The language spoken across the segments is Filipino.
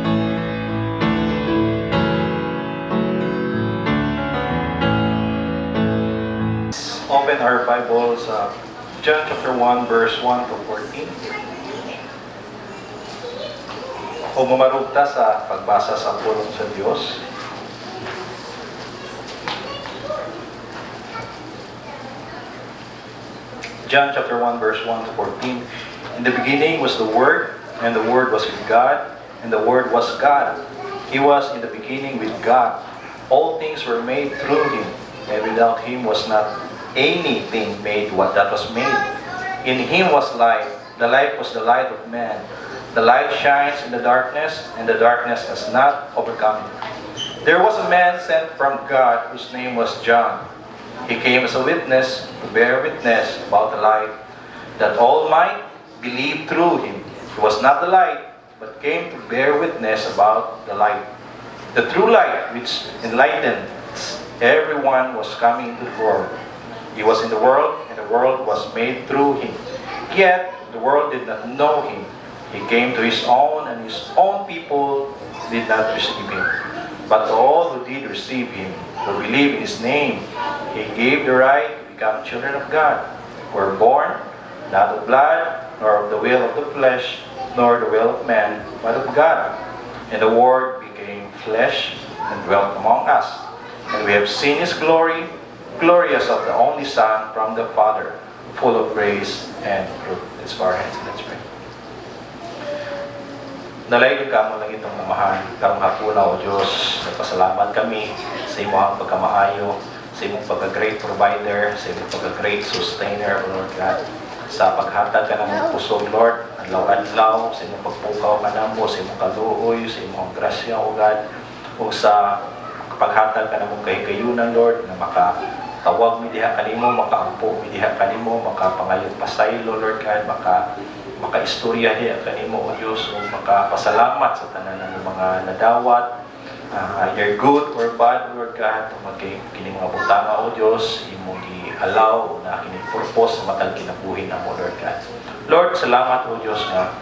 Open our Bibles, John chapter 1, verse 1 to 14. O mamarugta sa pagbasa sa pulong sa Diyos. John chapter 1, verse 1 to 14. In the beginning was the Word, and the Word was with God, and the Word was God. He was in the beginning with God. All things were made through Him, and without Him was not anything made what that was made. In Him was light. The light was the light of man. The light shines in the darkness, and the darkness has not overcome it. There was a man sent from God whose name was John. He came as a witness to bear witness about the light, that all might believe through him. He was not the light, but came to bear witness about the light. The true light which enlightens everyone was coming into the world. He was in the world, and the world was made through him. Yet the world did not know him. He came to his own, and his own people did not receive him. But to all who did receive him, who believe in his name, he gave the right to become children of God, who were born not of blood, nor of the will of the flesh, nor the will of man, but of God. And the Word became flesh and dwelt among us. And we have seen his glory, glorious of the only Son from the Father, full of grace and truth. Let's bow our hands and let's pray. Nalayag ka mo lang itong mamahan, karong hapuna o Diyos, nagpasalamat kami sa imong pagkamaayo, sa imong pagka-great provider, sa imong pagka-great sustainer, O Lord God, sa paghatag ka ng puso, Lord, adlaw-adlaw, sa imong pagpukaw ka na mo, sa imong kaluoy, sa imong grasya, O God, o sa paghatag ka ng kahigayunan, Lord, na makatawag mi diha kanimo, makaampo mi diha kanimo, makapangayon pasaylo, Lord God, makaistorya diha kanimo, O Diyos, o makapasalamat sa tanan ng mga nadawat, either good or bad, Lord God, kini mga butanga, O Diyos, imong i-allow na kining purpose sa matag kinabuhi na mo, Lord God. Lord, salamat, O Diyos, na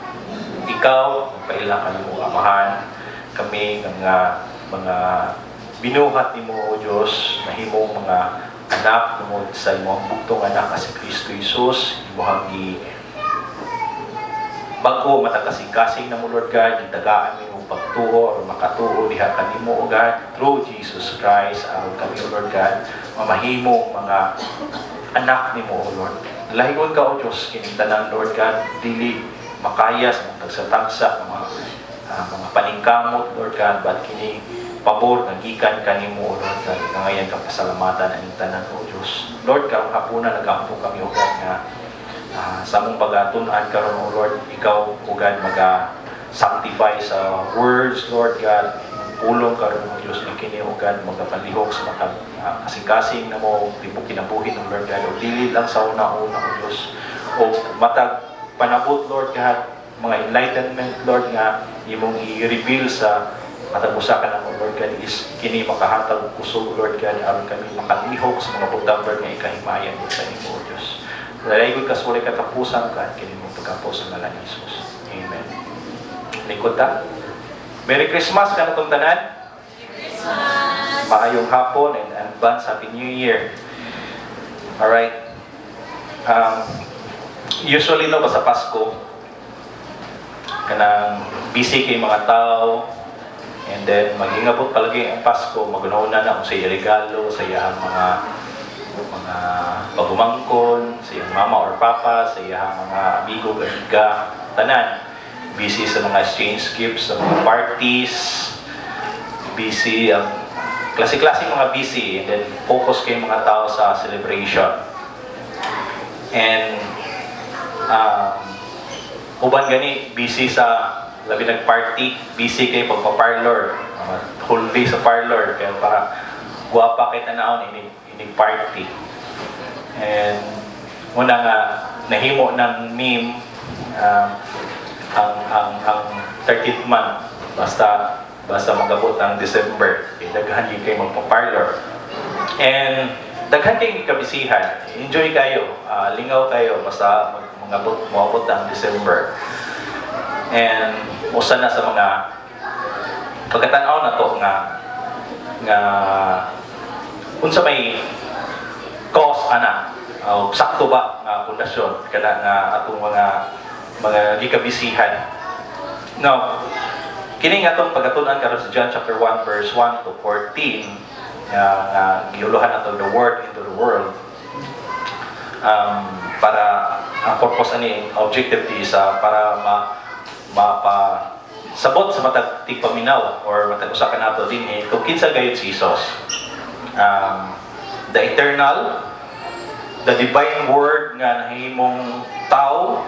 ikaw, pailang kanimo amahan kami ng mga binuhat nimo, O Diyos, na himong mga anak tungod sa imong bugtong anak si Kristo Jesus, imong bago matakasing-kasing na mo, Lord God, itagaan mo yung pagtuo o makatuo diha kanimo, O God, through Jesus Christ, aron kami, O Lord God, mamahimo mga anak nimo, O Lord. Lahigon ka, O Diyos, kinintanan, Lord God, dili makaya sa mga tagsa-tagsa, mga paningkamot, Lord God, but kini pabor, nagikan kanimo, O Lord God, na ngayon ka pasalamatan ang tanan, O Diyos. Lord, karong hapuna, nag-ampo kami, O God, nga sa mong pagatunan karon, O Lord, ikaw, O God, mag-sanctify sa words, Lord God, pulong karon, O Diyos, na kini, O God, magpalihok sa mga kasing-kasing na mo, tibok kinabuhin ng Lord God, o dili lang sa una-una, O Diyos, o matag panabot, Lord God, mga enlightenment, Lord, nga imong i-reveal sa matagusa ka ng Lord God, is kini makahatag kusog, Lord God, aron kami makalihok sa mga butang, Lord, nga ikahimayan mo sa imo, O Diyos. Lalagod ka sa ulit katapusan ka, kini mong pagkapos sa ngalan ni Jesus. Amen. Likod ta. Merry Christmas ka na itong tanan. Merry Christmas! Maayong hapon and advance Happy New Year. Alright. Usually no, sa Pasko, kanang busy kay mga tao, and then mag-ingabot palagi ang Pasko, mag-unauna na kung sa regalo, sa iyang mga pagumangkon, sa iyang mama or papa, sa iyang mga amigo, amiga, tanan. Busy sa mga exchange gifts, sa mga parties, busy, klase-klase mga busy, and then focus kayo mga tao sa celebration. And uban gani, busy sa labi nag-party, busy kayo pagpa-parlor, whole day sa parlor, kaya para guwapa kayo tanaon, party. And muna nga nahimo ng meme ang 30th month basta magabot ang December, daghan kayo magpa-parlor, and daghan kayo kabisihan, enjoy kayo, lingaw kayo basta magabot ang December. And usa na sa mga pagkatanaw na to nga unsa may cause ana o sakto ba nga pundasyon kada nga atong mga gikabisihan. Now, kini nga atong pagatunan karon sa John chapter 1 verse 1 to 14 nga giuluhan nato the word into the world. Para ang purpose ani objective sa para sabot sa matag tigpaminaw or matag usa ka nato dinhi kung kinsa gayud si Jesus. The eternal, the divine word nga nahimong tao,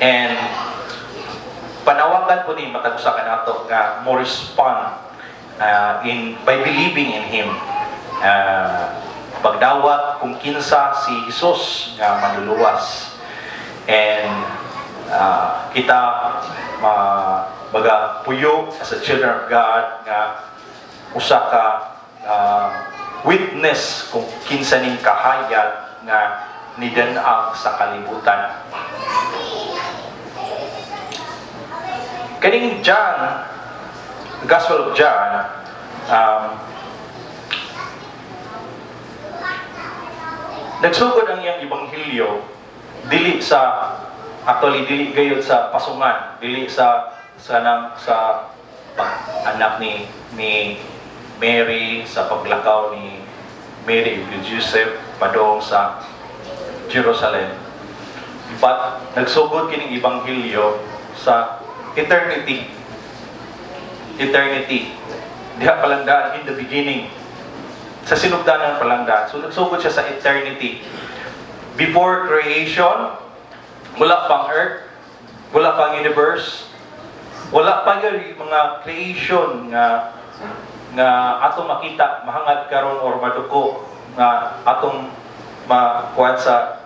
and panawagan po ni matag usa ka nato nga mo respond by believing in him. Pagdawat kung kinsa si Jesus nga manluluwas, and kita baga puyo as a children of God nga usa ka witness kung kinsa ning kahayag nga nidan-ag sa kalibutan. Kaning John, the Gospel of John, nagsugod ang iyang ebanghelyo dili dili gayud sa pasungan, dili sa anak ni Mary, sa paglakaw ni Mary ug Joseph padong sa Jerusalem, but nagsugod kining ebanghelyo sa eternity diha palangdaan in the beginning, sa sinugdanan palangdaan. So nagsugod siya sa eternity. Before creation, wala pang earth, wala pang universe, wala pa yung mga creation nga atong makita, mahangad karon or maduko nga atong makuha sa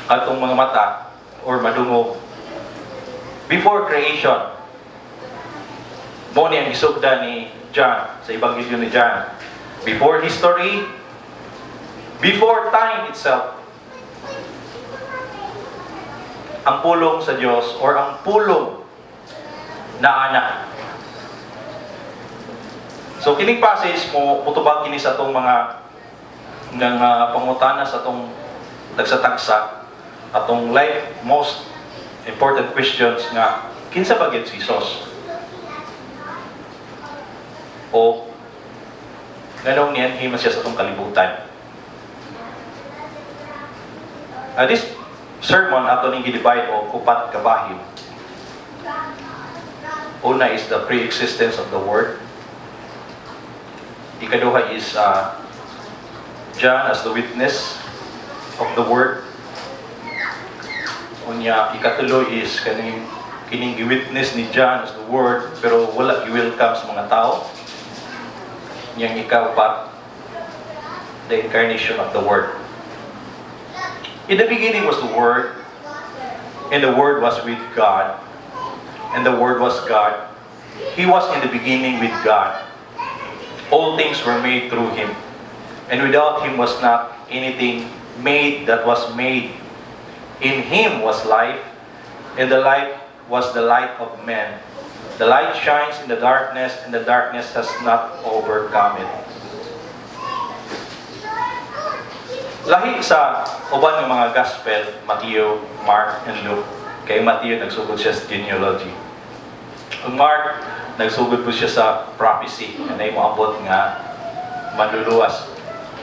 atong mga mata or madungog. Before creation, mo ni ang isugda ni John sa ebanghelyo ni John. Before history, before time itself, ang pulong sa Diyos or ang pulong na anak. So kining passage mo mutubag kini sa atong mga pangutana sa atong tagsa-tagsa, atong life most important questions nga kinsa ba gyud si Jesus? O ganong niyan himas siya sa atong kalibutan. This sermon ato ning gidivide o upat ka bahid. Una is the pre-existence of the Word. Ikaduha is John as the witness of the Word. Unya, ikatulo is kining gi-witness ni John as the Word pero wala gi-welcome sa mga tao. Yang ikaapat, the incarnation of the Word. In the beginning was the Word, and the Word was with God, and the Word was God. He was in the beginning with God. All things were made through Him, and without Him was not anything made that was made. In Him was life, and the life was the light of men. The light shines in the darkness, and the darkness has not overcome it. Lahi sa uban ng mga gospel, Matthew, Mark, and Luke. Kay Matthew, nagsugod siya sa genealogy. Ang Mark, nagsugod po siya sa prophecy, na moabot nga manluluwas.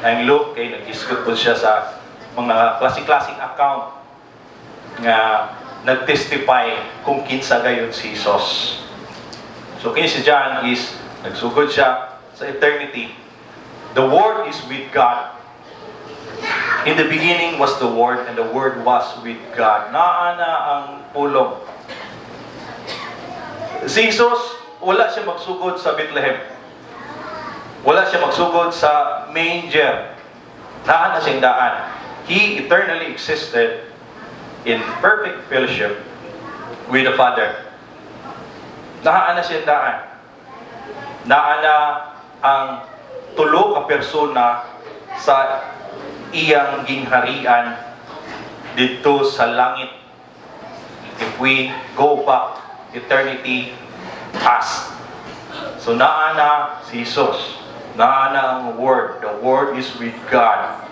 Ang Luke, kay nag-isgot po siya sa mga classic account nga nag-testify kung kinsa gayon si Jesus. So kini si John is nagsugod siya sa eternity. The Word is with God. In the beginning was the Word, and the Word was with God. Naana ang pulong. Si Jesus, wala siya magsugod sa Bethlehem. Wala siya magsugod sa manger. Naana siyang daan. He eternally existed in perfect fellowship with the Father. Naana siyang daan. Naana ang tulo ka persona sa iyang gingharian dito sa langit. If we go back eternity past, So naana si Jesus. Naana ang Word. The Word is with God.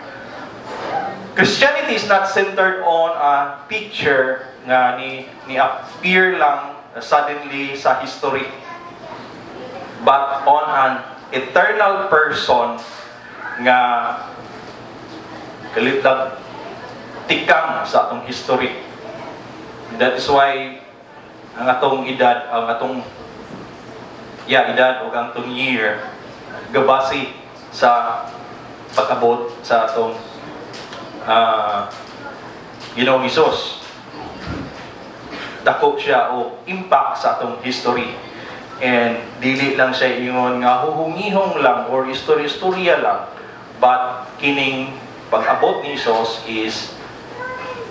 Christianity is not centered on a picture nga ni appear lang suddenly sa history, but on an eternal person nga kaliplag tikang sa atong history. That is why ang atong edad, ang atong edad o ang atong year gabasi sa pag-abot sa atong Ginoong Hesus. Dako siya o impact sa atong history. And dili lang siya ingon nga huhungihong lang or istorya-istorya lang, but kining pag-abot ni Hesus is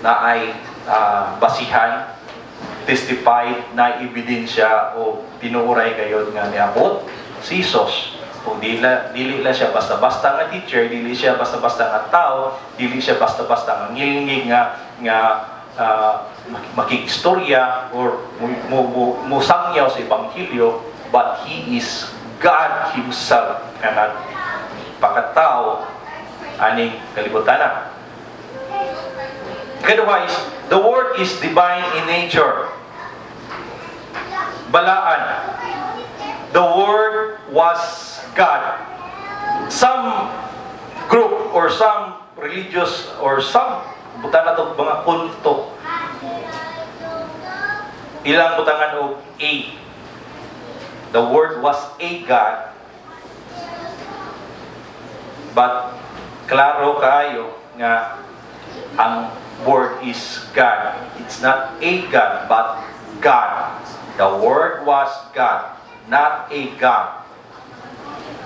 na ay basihan, testified, na ebidensya o tinuuray gayud nga niabot si Hesus. Kung dili lang siya basta-basta nga teacher, dili siya basta-basta nga tao, dili siya basta-basta nga ngilingig nga makikistorya or musangyaw sa Ebanghelyo, but He is God Himself nga nagpakatao aning kalibutan. Otherwise, the Word is divine in nature. Balaan. The Word was God. Some group or some religious or some butan na to mga kulto, ilang butangan og A. The Word was a God, but klaro kaayo nga ang Word is God. It's not a God, but God. The Word was God, not a God.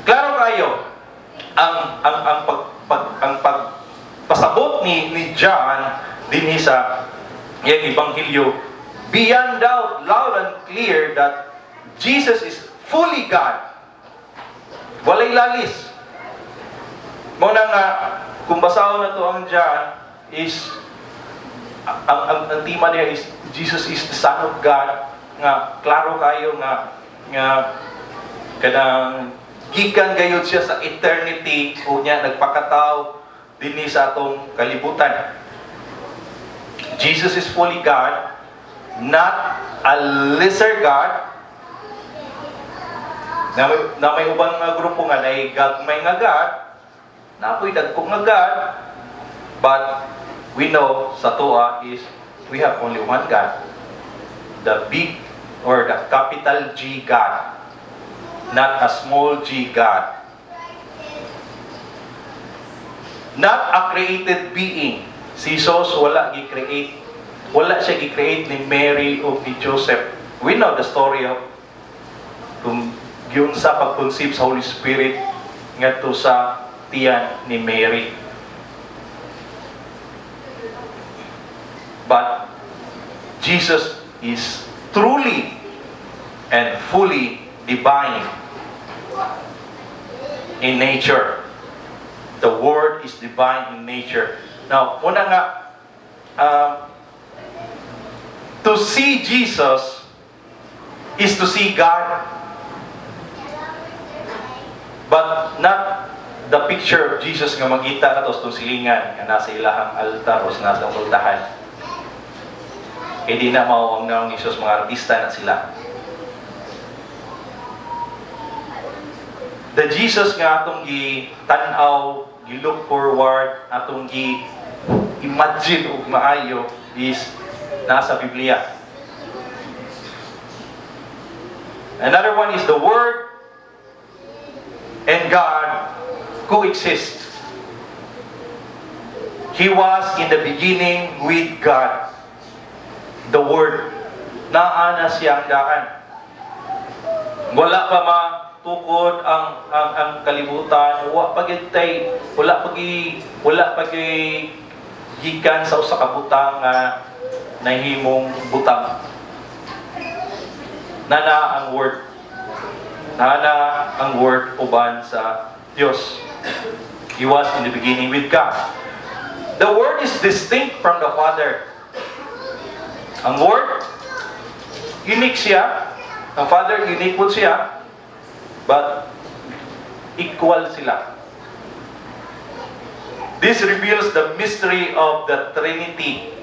Klaro kayo ang pagpasabot ni John dinhi sa iyang ebanghelyo, beyond doubt, loud and clear that Jesus is fully God. Walay lalis. Mo na nga kung basahon na to ang John is ang tema niya is Jesus is the Son of God, nga klaro kayo nga kanang gikan gayud siya sa eternity o niya nagpakatao dinhi sa atong kalibutan. Jesus is fully God, not a lesser God. Na may ubang grupo nga na gagmay nga God, na ako'y dagkong nga God, but we know sa Toa is we have only one God, the big or the capital G God, not a small g God. Not a created being. Si Jesus wala gi-create. Wala siya gi-create ni Mary o ni Joseph. We know the story of kung giun sa pag-conceive sa Holy Spirit ngadto sa tiyan ni Mary. But Jesus is truly and fully divine in nature. The Word is divine in nature. Now, una nga, to see Jesus is to see God, but not the picture of Jesus nga magita na tos itong silingan nga nasa ilahang altar o nasa ultahan. E di na mawang naong Jesus, mga artista na sila. The Jesus nga atong gi-tanaw, gi-look forward, atong gi-imagine o maayo is nasa Biblia. Another one is the Word and God coexist. He was in the beginning with God. The Word. Naana siyang daan. Wala pa tukod ang kalibutan, wala pagay gikan sa usa ka butang nga nahimong butang. Nana ang word uban sa Dios. He was in the beginning with God. The Word is distinct from the Father. Ang Word unique siya, ang Father unique po siya. but equal sila. This reveals the mystery of the Trinity.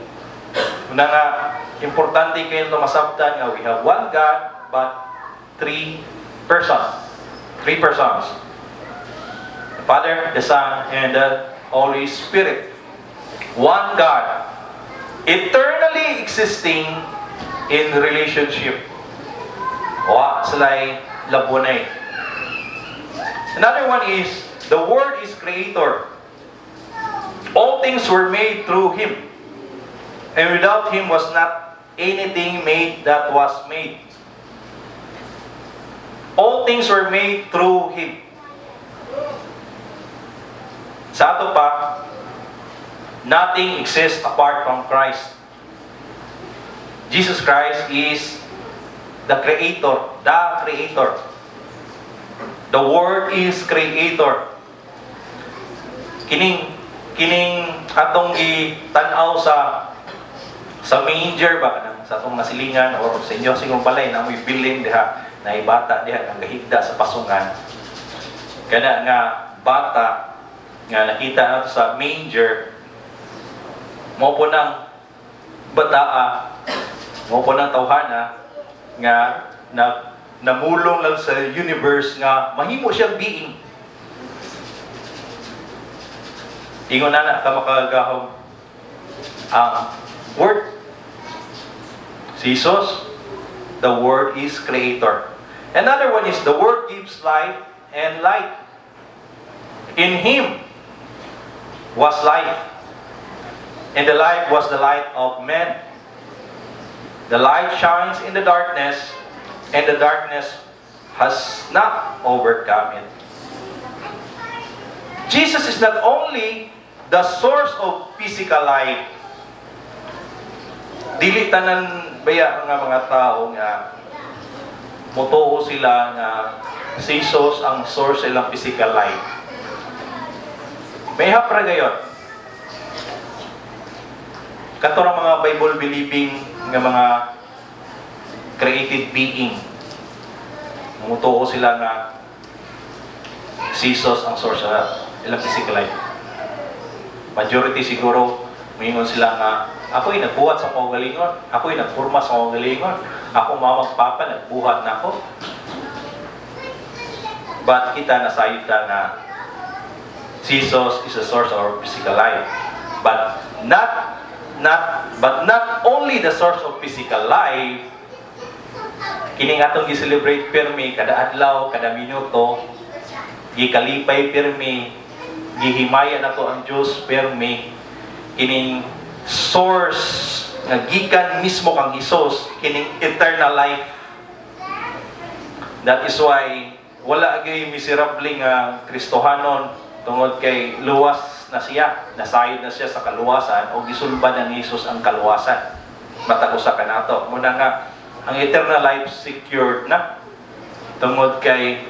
Una nga, importante kayo ito masabtan nga we have one God, but three persons. Three persons. The Father, the Son, and the Holy Spirit. One God, eternally existing in relationship. Wa sila'y labunay. Another one is, the Word is Creator. All things were made through Him. And without Him was not anything made that was made. All things were made through Him. Sa ato pa, nothing exists apart from Christ. Jesus Christ is the Creator. The Creator. The Word is Creator. Kining atong itanaw sa manger ba sa atong nasilingan or sa inyo sigong balay na may bilin diha na ibata diha ang gahigda sa pasungan. Kana nga bata nga nakita nato sa manger mo po nang bataa, mo po nang tawhana nga namulong lang sa universe nga mahimo siyang being. Ingon na ka makagahom ang Word. Si Jesus, the Word is Creator. Another one is the Word gives life and light. In Him was life, and the light was the light of men. The light shines in the darkness, and the darkness has not overcome it. Jesus is not only the source of physical life. Dili tanan baya nga mga tao nga motuo sila nga si Jesus ang source ilang physical life. May hapra gayon. Kato ng mga Bible believing nga mga created being. Motuo sila nga si Jesus ang source sa ilang physical life. Majority siguro, mayingon sila nga, ako'y nagbuhat sa mga galingon, ako'y nagpurma sa mga galingon, ako mamagpapa, nagbuhat na ako. But kita nasayita na Jesus is the source of our physical life. But not only the source of physical life, kining atong gi-celebrate pirmi kada adlaw, kada minuto, gikalipay pirmi, gihimaya na to ang Diyos permi kining source nga gikan mismo kang Hesus kining eternal life. That is why wala agay miserable nga Kristohanon tungod kay luwas na siya, nasayod na siya sa kaluwasan o gisulban na ni Hesus ang kaluwasan. Matag usa kanato muna nga ang eternal life secured na tungod kay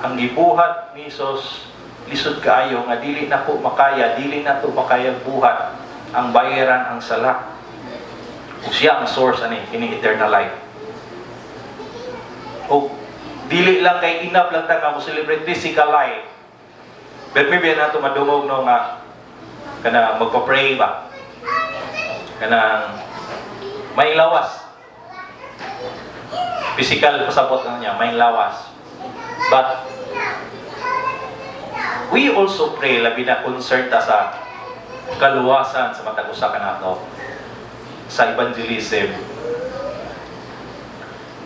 ang gibuhat ni Hesus lisod kaayo nga dili na po makaya, dili na to makaya buhat ang bayaran ang sala. O siya ang source ani kining eternal life. O dili lang kay enough lang ta nga mo celebrate physical life. But maybe na to madungog no nga kana magpa-pray ba. Kanang may lawas. Physical pasabot na niya, may lawas. But we also pray, labi na concern ta sa kaluwasan sa matag usa kanato sa evangelism.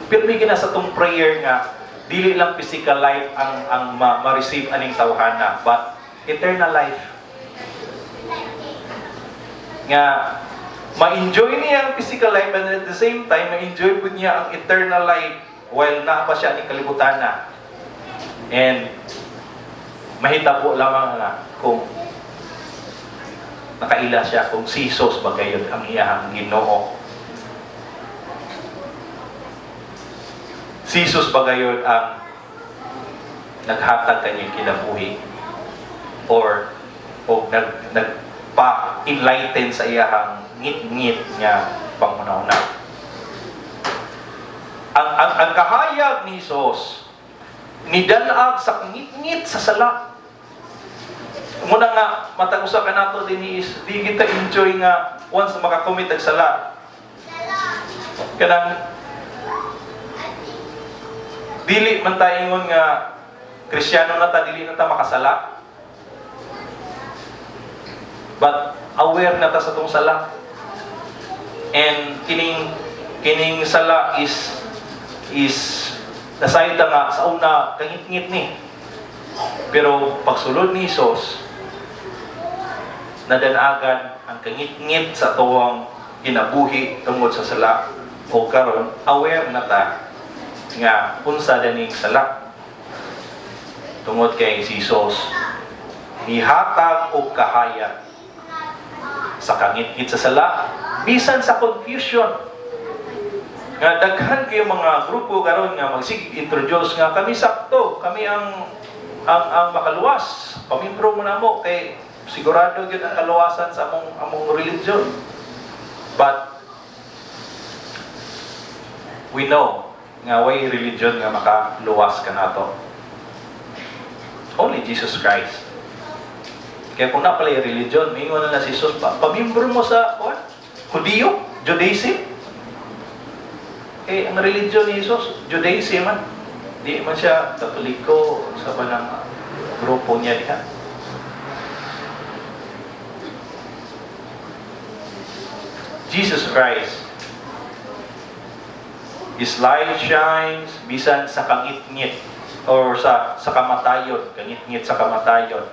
Pero may gina sa tong prayer nga dili lang physical life ang ma-receive aning tawhana, but eternal life. Nga ma-enjoy niya ang physical life and at the same time ma-enjoy po niya ang eternal life while naa pa siya aning kalibutan na. And mahitabo lamang na kung nakaila siya, kung si Jesus bagayod ang iyahang Ginoo. Si Jesus bagayod ang naghatag kanyang kinabuhi o nagpa-enlighten sa iyahang ngit-ngit niya pangunaw na. Ang kahayag ni Jesus Nidalag sa ngit-ngit sa sala. Muna nga, matag usa ka nato din is, di kita enjoy nga once makakomit ang sala. Kanang dili man ta ingon nga Kristiyano na ta, dili na ta makasala. But aware na ta sa tong sala. And kining sala is nasayta nga sa una kangit-ngit ni. Pero pagsulod ni Hesus, nadanagan ang kangit-ngit sa tuwang kinabuhi tungod sa sala. O karon aware na ta nga unsa daning sala tungod kay si Hesus nihatag og kahayag sa kangit-ngit sa sala bisan sa confusion nga daghan kayo mga grupo karon nga magsige introduce nga kami sakto, kami ang makaluwas, pamimbro mo namo kay sigurado gyud ang kaluwasan sa among religion. But we know nga way religion nga makaluwas ka nato. Only Jesus Christ. Kaya kung napalay religion, may ingon na si Jesus, pamimbro mo sa Hudiyo, Judaism. Ang religion ni Jesus, Judaism man. Di man siya Katoliko sa banang grupo niya diha. Jesus Christ, His light shines bisan sa kangit-ngit or sa kamatayon, kangit-ngit sa kamatayon.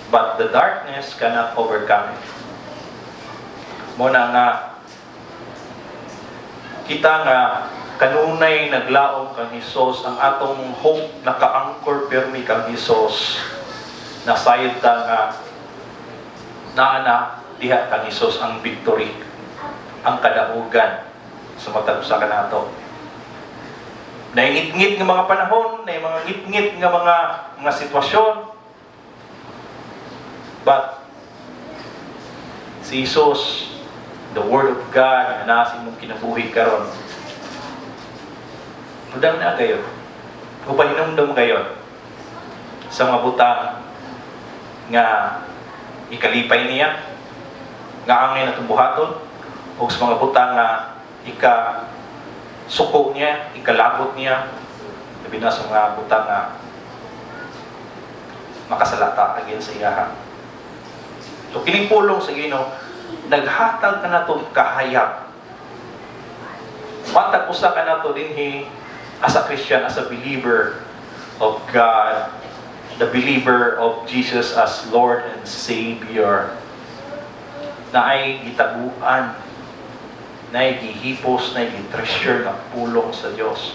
But the darkness cannot overcome it. Muna nga kita nga kanunay naglaom kang Hesus, ang atong hope naka-anchor pirmi kang Hesus. Nasayod ta nga naana diha kang Hesus ang victory, ang kadaugan sa matag usa kanato. Naingit-ngit nga mga panahon, na mga ngit-ngit nga mga sitwasyon. But si Jesus, the Word of God, na nasa imong kinabuhi karon, mudang na kayo, upahinumdum kayo sa mga butang nga ikalipay niya, nga angay na tumbuhaton, o sa mga butang nga suko niya, ikalagot niya, sabi na sa mga butang nga makasalata again sa iyaha. So, kining pulong sa Ginoo, naghatag ka na itong kahayag. Matag usa ka na ito dinhi as a Christian, as a believer of God, the believer of Jesus as Lord and Savior, na ay gitaguan, na ay gihipos, na ay gitreasure na pulong sa Diyos.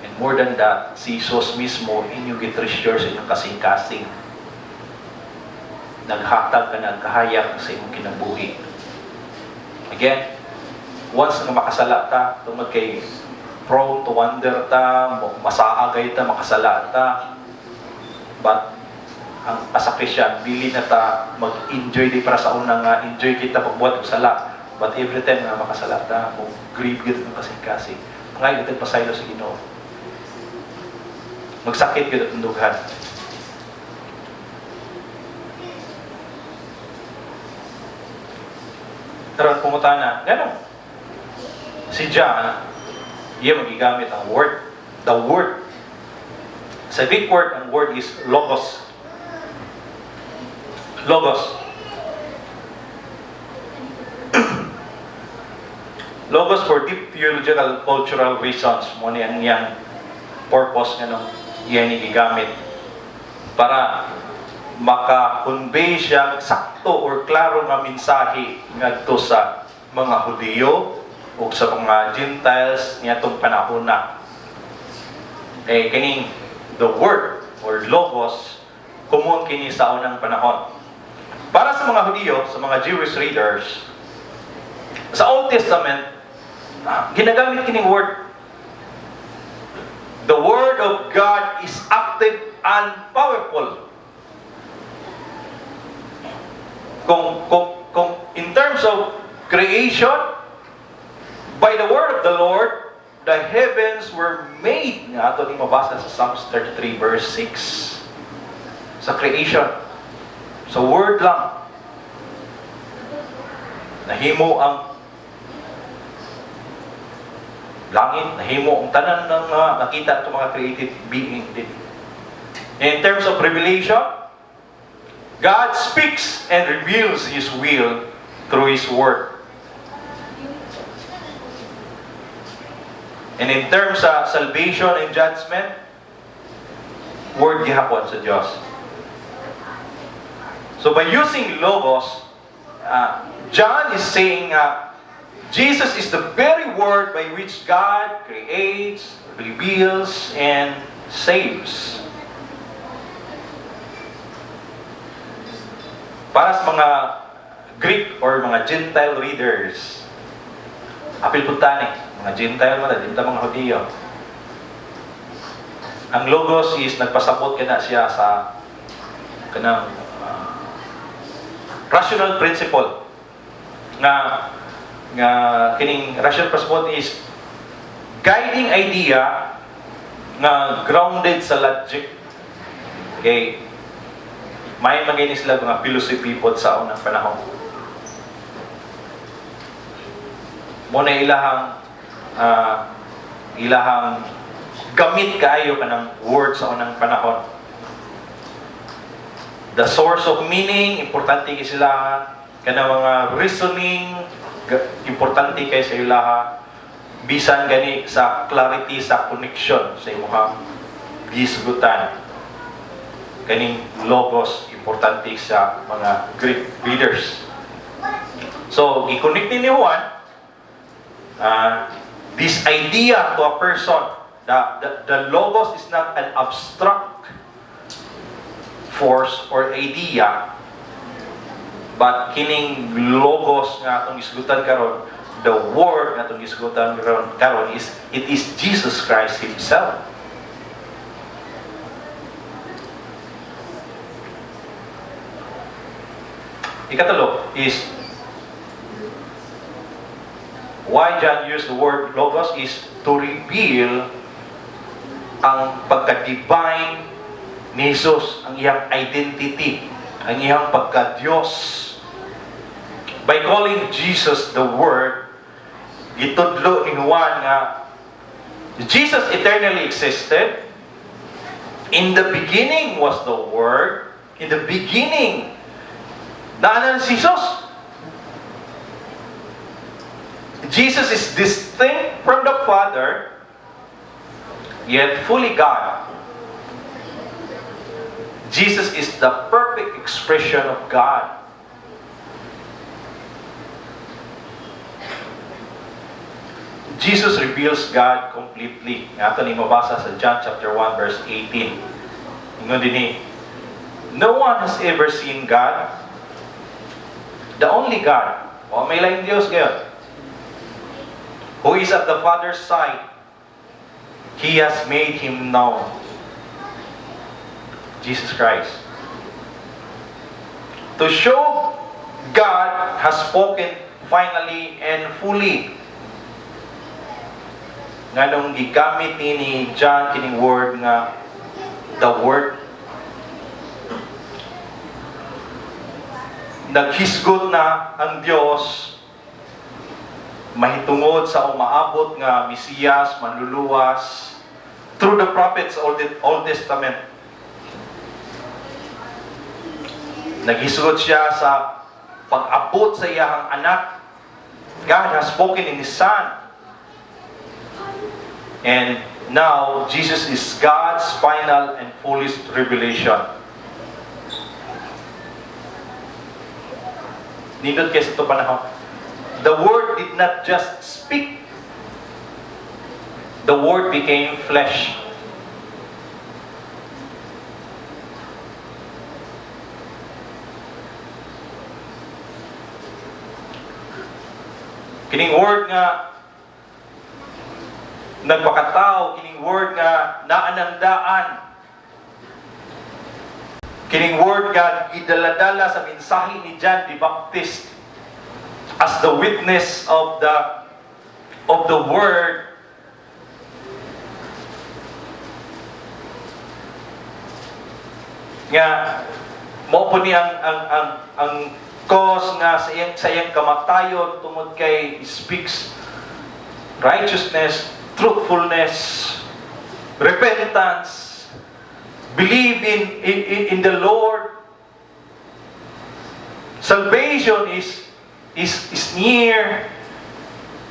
And more than that, si Jesus mismo inyong gitreasure sa inyong kasing-kasing. Naghatag ka ng kahayag sa imong kinabuhi. Again, once nga makasala ta, tungod kay prone to wander ta, masaagay ta, makasala ta. But, as a Christian, bili na ta mag-enjoy di para sa unang enjoy kita pagbuhat ng sala. But every time nga makasala ta, kung grieve kita ng kasing-kasing, ngayon ito pasaylo sa Ginoo. Magsakit kita ng dughan. Karon pumutana, gano'n. Si John, iya magigamit ang word. The word. Sa Greek word, ang word is logos. Logos. Logos for deep theological cultural reasons. Muna yan yung purpose nga nung iyan gigamit. Para maka-convey siya sakto or klaro nga mensahe ngadto sa mga Hudiyo o sa mga Gentiles niyatong panahon na. Kining the word or logos common kini sa unang panahon. Para sa mga Hudiyo, sa mga Jewish readers, sa Old Testament, ginagamit kining word. The word of God is active and powerful. Kung in terms of creation, by the word of the Lord, the heavens were made. Nga ato ni mabasa sa Psalms 33 verse 6. Sa creation. Sa word lang. Nahimo ang langit, nahimo ang tanan ng nakita itong mga created being din. In terms of revelation, God speaks and reveals His will through His Word. And in terms of salvation and judgment, Word gihapon sa Diyos. So by using Logos, John is saying Jesus is the very Word by which God creates, reveals, and saves. Para sa mga Greek or mga Gentile readers, apil punta ni, mga Gentile man, di mga Hudiyo. Ang Logos is nagpasabot ka na siya sa kanang rational principle nga kining rational principle is guiding idea nga grounded sa logic. Okay, may maginis sila mga philosophy pod sa unang panahon. Muna ilahang gamit kaayo kanang word sa unang panahon. The source of meaning, importante kay sila. Kanang mga reasoning, importante kay sa ilaha. Bisan gani sa clarity, sa connection sa imuha gisgutan. Kaning logos, importante sa mga Greek readers. So, i-connect ni Juan, this idea to a person. The logos is not an abstract force or idea, but kining logos nga atong isgutan karon, the word nga atong isgutan karon is it is Jesus Christ Himself. Ikatulo is why John used the word logos is to reveal ang pagka-divine ni Jesus, ang iyang identity, ang iyang pagka-Diyos. By calling Jesus the Word, gitudlo ni Juan nga Jesus eternally existed. In the beginning was the Word. In the beginning, naanan si Jesus. Jesus is distinct from the Father, yet fully God. Jesus is the perfect expression of God. Jesus reveals God completely. Nga ito ni mabasa sa John chapter 1 verse 18. Ingon din no one has ever seen God. The only God. O may laing Diyos ngayon. Who is at the Father's side. He has made Him known. Jesus Christ. To show God has spoken finally and fully. Nga nung gigamit ni John kining word nga the Word. Naghisgot na ang Diyos mahitungod sa umaabot nga Mesiyas, manluluwas through the prophets, Old Testament. Naghisgot siya sa pag-abot sa iyahang anak. God has spoken in His Son. And now, Jesus is God's final and fullest revelation. Nindot kayo sa ito panahon. The Word did not just speak. The Word became flesh. Kining Word nga nagpakatao, kining Word nga naanandaan, kining Word nga gidaladala sa mensahe ni John the Baptist as the witness of the Word Nga mao po ni ang cause nga sa iyang kamatayon tungod kay speaks righteousness, truthfulness, repentance, believe in the Lord. Salvation is near.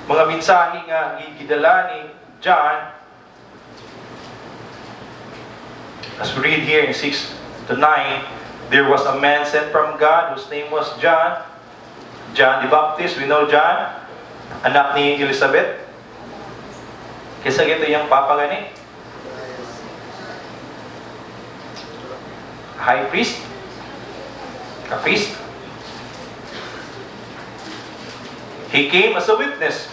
Mga mensahe nga gidala ni John, as we read here in 6 to 9, there was a man sent from God whose name was John. John the Baptist, we know John, anak ni Elizabeth. Kisa gito yung papa gani? High priest? Ka-priest? He came as a witness,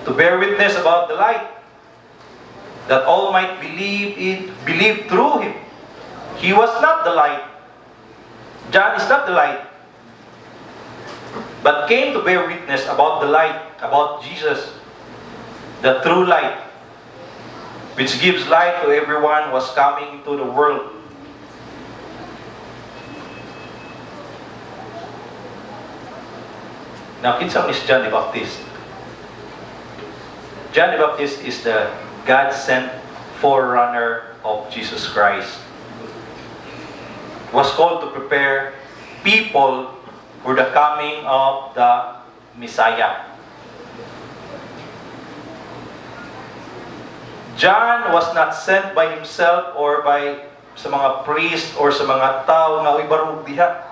to bear witness about the light, that all might believe through him. He was not the light. John is not the light, but came to bear witness about the light, about Jesus, the true light, which gives light to everyone who was coming into the world. Now, kinsa is John the Baptist? John the Baptist is the God-sent forerunner of Jesus Christ. Was called to prepare people for the coming of the Messiah. John was not sent by himself or by sa mga priest or sa mga tao nga uy barug diha.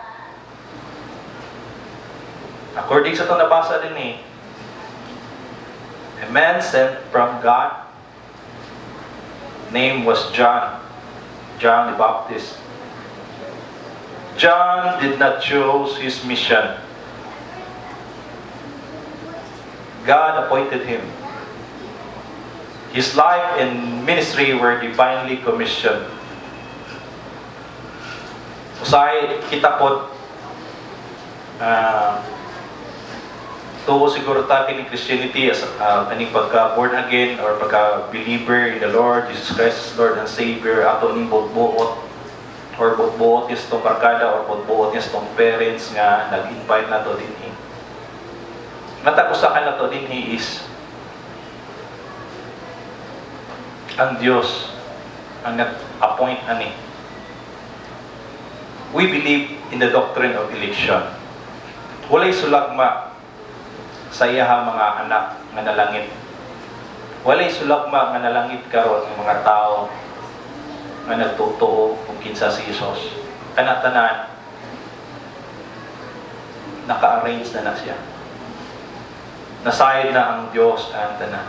According sa itong nabasa din a man sent from God, name was John, John the Baptist. John did not choose his mission. God appointed him. His life and ministry were divinely commissioned. Usay kita po tuwo siguro tayo ni Christianity as aning pagka born again or pagka believer in the Lord Jesus Christ Lord and Savior, ato ning buot or buot is tong barkada or buot is tong parents nga nag-invite nato dinhi. Natakusakan nato dinhi is ang Dios ang nag-appoint ani. We believe in the doctrine of election. Walay sulagma sa iyahang mga anak nga nalangit. Walay sulagma nga nalangit karon ng mga tao nga nagtutoo kung kinsa si Jesus. Kanatanan naka-arrange na siya. Nasayad na ang Diyos ang tanan.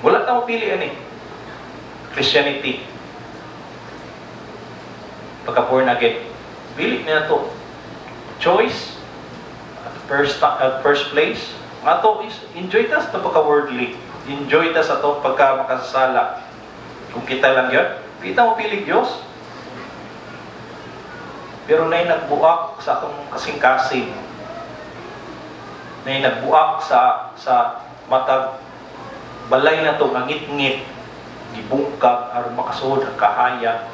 Wala tayong pili Christianity. Pagka born again, pili na to. Choice at first place, nga to is enjoy ta sa pagka-worldly. Enjoy ta sa to pagka makasasala. Kung kita lang yun, kita mo pilig Diyos. Pero na'y nagbuak sa atong kasing-kasing. Na'y nagbuak sa matag balay na to, ngit-ngit, gibungkag, aron makasud ang kahaya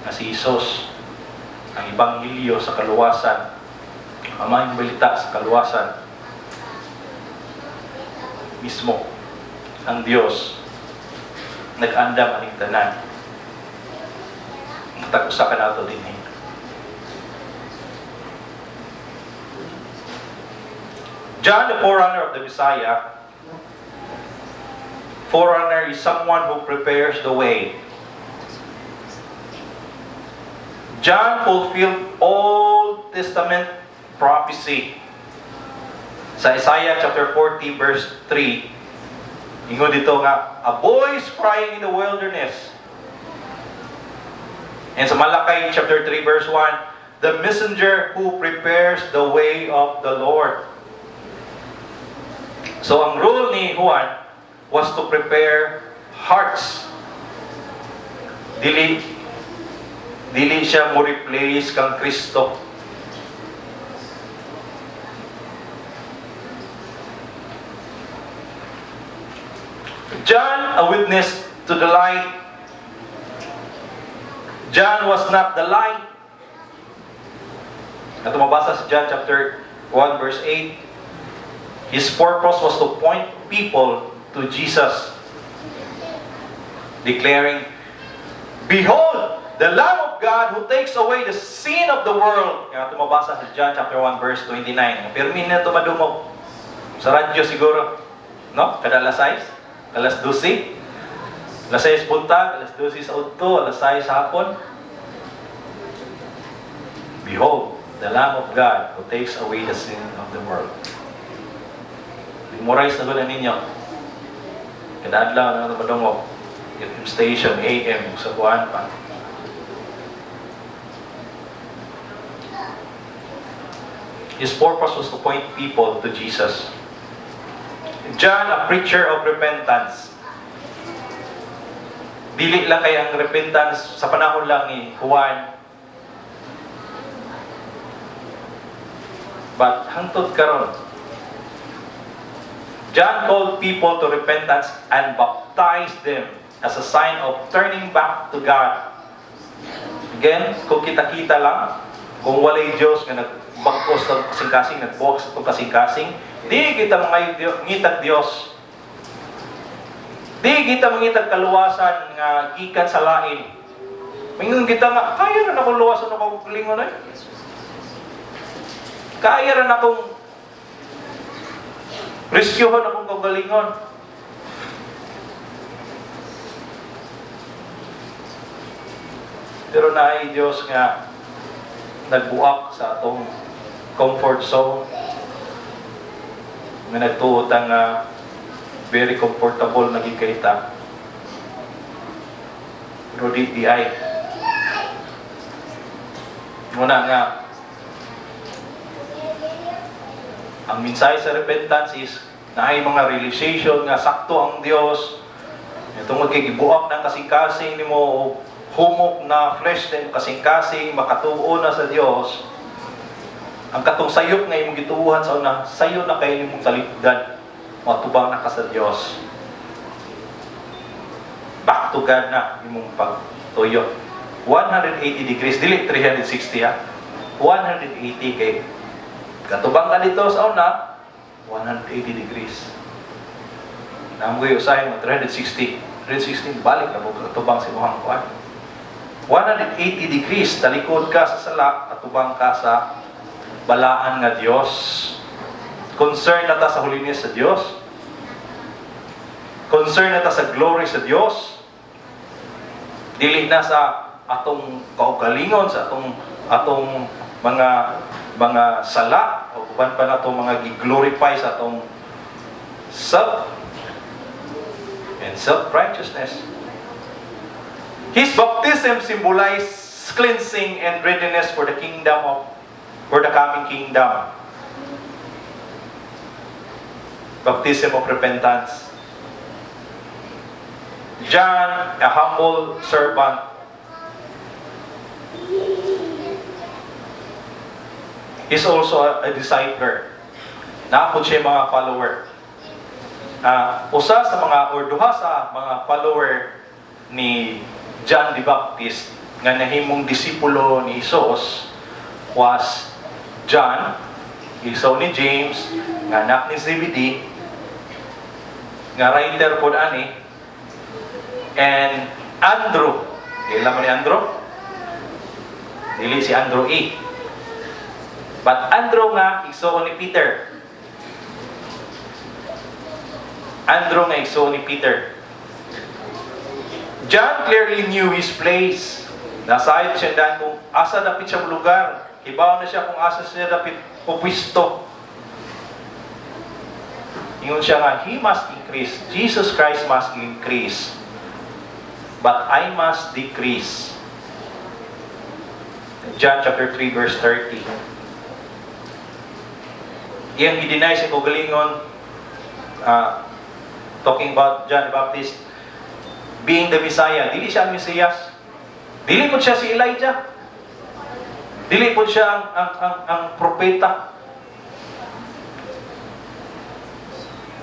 na si Jesus, ang Ebanghelyo sa kaluwasan, ang mga balita sa kaluwasan mismo ang Dios nag-andam aning tanan. Tag-usa ka nato dinhi. John, the forerunner of the Messiah. Forerunner is someone who prepares the way. John fulfilled Old Testament prophecy. Sa Isaiah chapter 40 verse 3, ingon dito nga, a voice crying in the wilderness. And sa Malachi chapter 3 verse 1, the messenger who prepares the way of the Lord. So ang role ni Juan was to prepare hearts. Dili siya mo replace kang Kristo. John, a witness to the light, John was not the light. At mabasa sa John chapter 1 verse 8, his purpose was to point people to Jesus, declaring, "Behold, the Lamb of God who takes away the sin of the world." Kaya tumabasa sa John chapter 1 verse 29. Pero min na tumadumog sa radyo siguro, no? Kada alas 6, alas 12, alas 6 buntag, alas 12 sa udto, alas 6 sa hapon. Behold, the Lamb of God who takes away the sin of the world. Memorize na gula ninyo. Kada adlaw na tumadumog. FM station, AM, sa buwan pa. His purpose was to point people to Jesus. John, a preacher of repentance. Dili lang kay ang repentance sa panahon lang ni Juan. But hangtod karon, John called people to repentance and baptized them as a sign of turning back to God. Again, kung kita-kita lang, kung walay Diyos nga nagbagkos sa kasing-kasing, nagbuwak sa itong kasing-kasing, di kita mangitag Diyos. Di kita mangitag kaluwasan nga gikan sa lain. Mingon kita nga, kaya na akong luwasan akong lingon ay. Kaya rin akong rescuehan akong kagalingon. Pero naay Diyos nga nagbuak sa atong comfort zone, nga nagtuot ang very comfortable na gikaita. Pero di ay. Muna nga, ang mensahe sa repentance is na ay mga realization nga sakto ang Dios. Itong magkigibuak ng kasing-kasing ni mo, humok na flesh din kasing-kasing, makatuo na sa Dios. Ang katong sayop nga imong gituuhan sa una, sayo na kayo nimong talipdan, matubang na ka sa Dios. Back to God na imong pagtuyo. 180 degrees, dili 360 ha. 180 kay katubang ka dito sa una, 180 degrees. Namoy usahin mo, 360. 360, balik na mo katubang si Muhang Kuan. 180 degrees, talikod ka sa sala, katubang ka sa balaan nga Diyos. Concern na ta sa holiness sa Diyos. Concern na ta sa glory sa Diyos. Dili na sa atong kaugalingon, sa atong mga sala o kuban pa na itong mga gi-glorify sa itong self and self-righteousness. His baptism symbolized cleansing and readiness for the coming kingdom. Baptism of repentance. John, a humble servant, is also a discipler. Naapod siya mga follower. Usa sa mga, or duha sa mga follower ni John the Baptist nga nahimong disipulo ni Jesus was John, isaw ni James, nga anak ni Zebedee, nga writer po ani, and Andrew. Kailan mo ni Andrew? Dili si Andrew E. But Andrew nga, igsoon ni Peter. Andrew nga, igsoon ni Peter. John clearly knew his place. Nasayot siya dahil kung asa dapit siyang lugar. Ibaw na siya kung asa siya dapit pupwisto. Ingon siya nga, He must increase. Jesus Christ must increase. But I must decrease. John chapter 3 verse 30. Iyang i-deny sa kagalingon, talking about John the Baptist being the Messiah. Dili siya ang Mesias. Dili po siya si Elijah. Dili po siya ang propeta.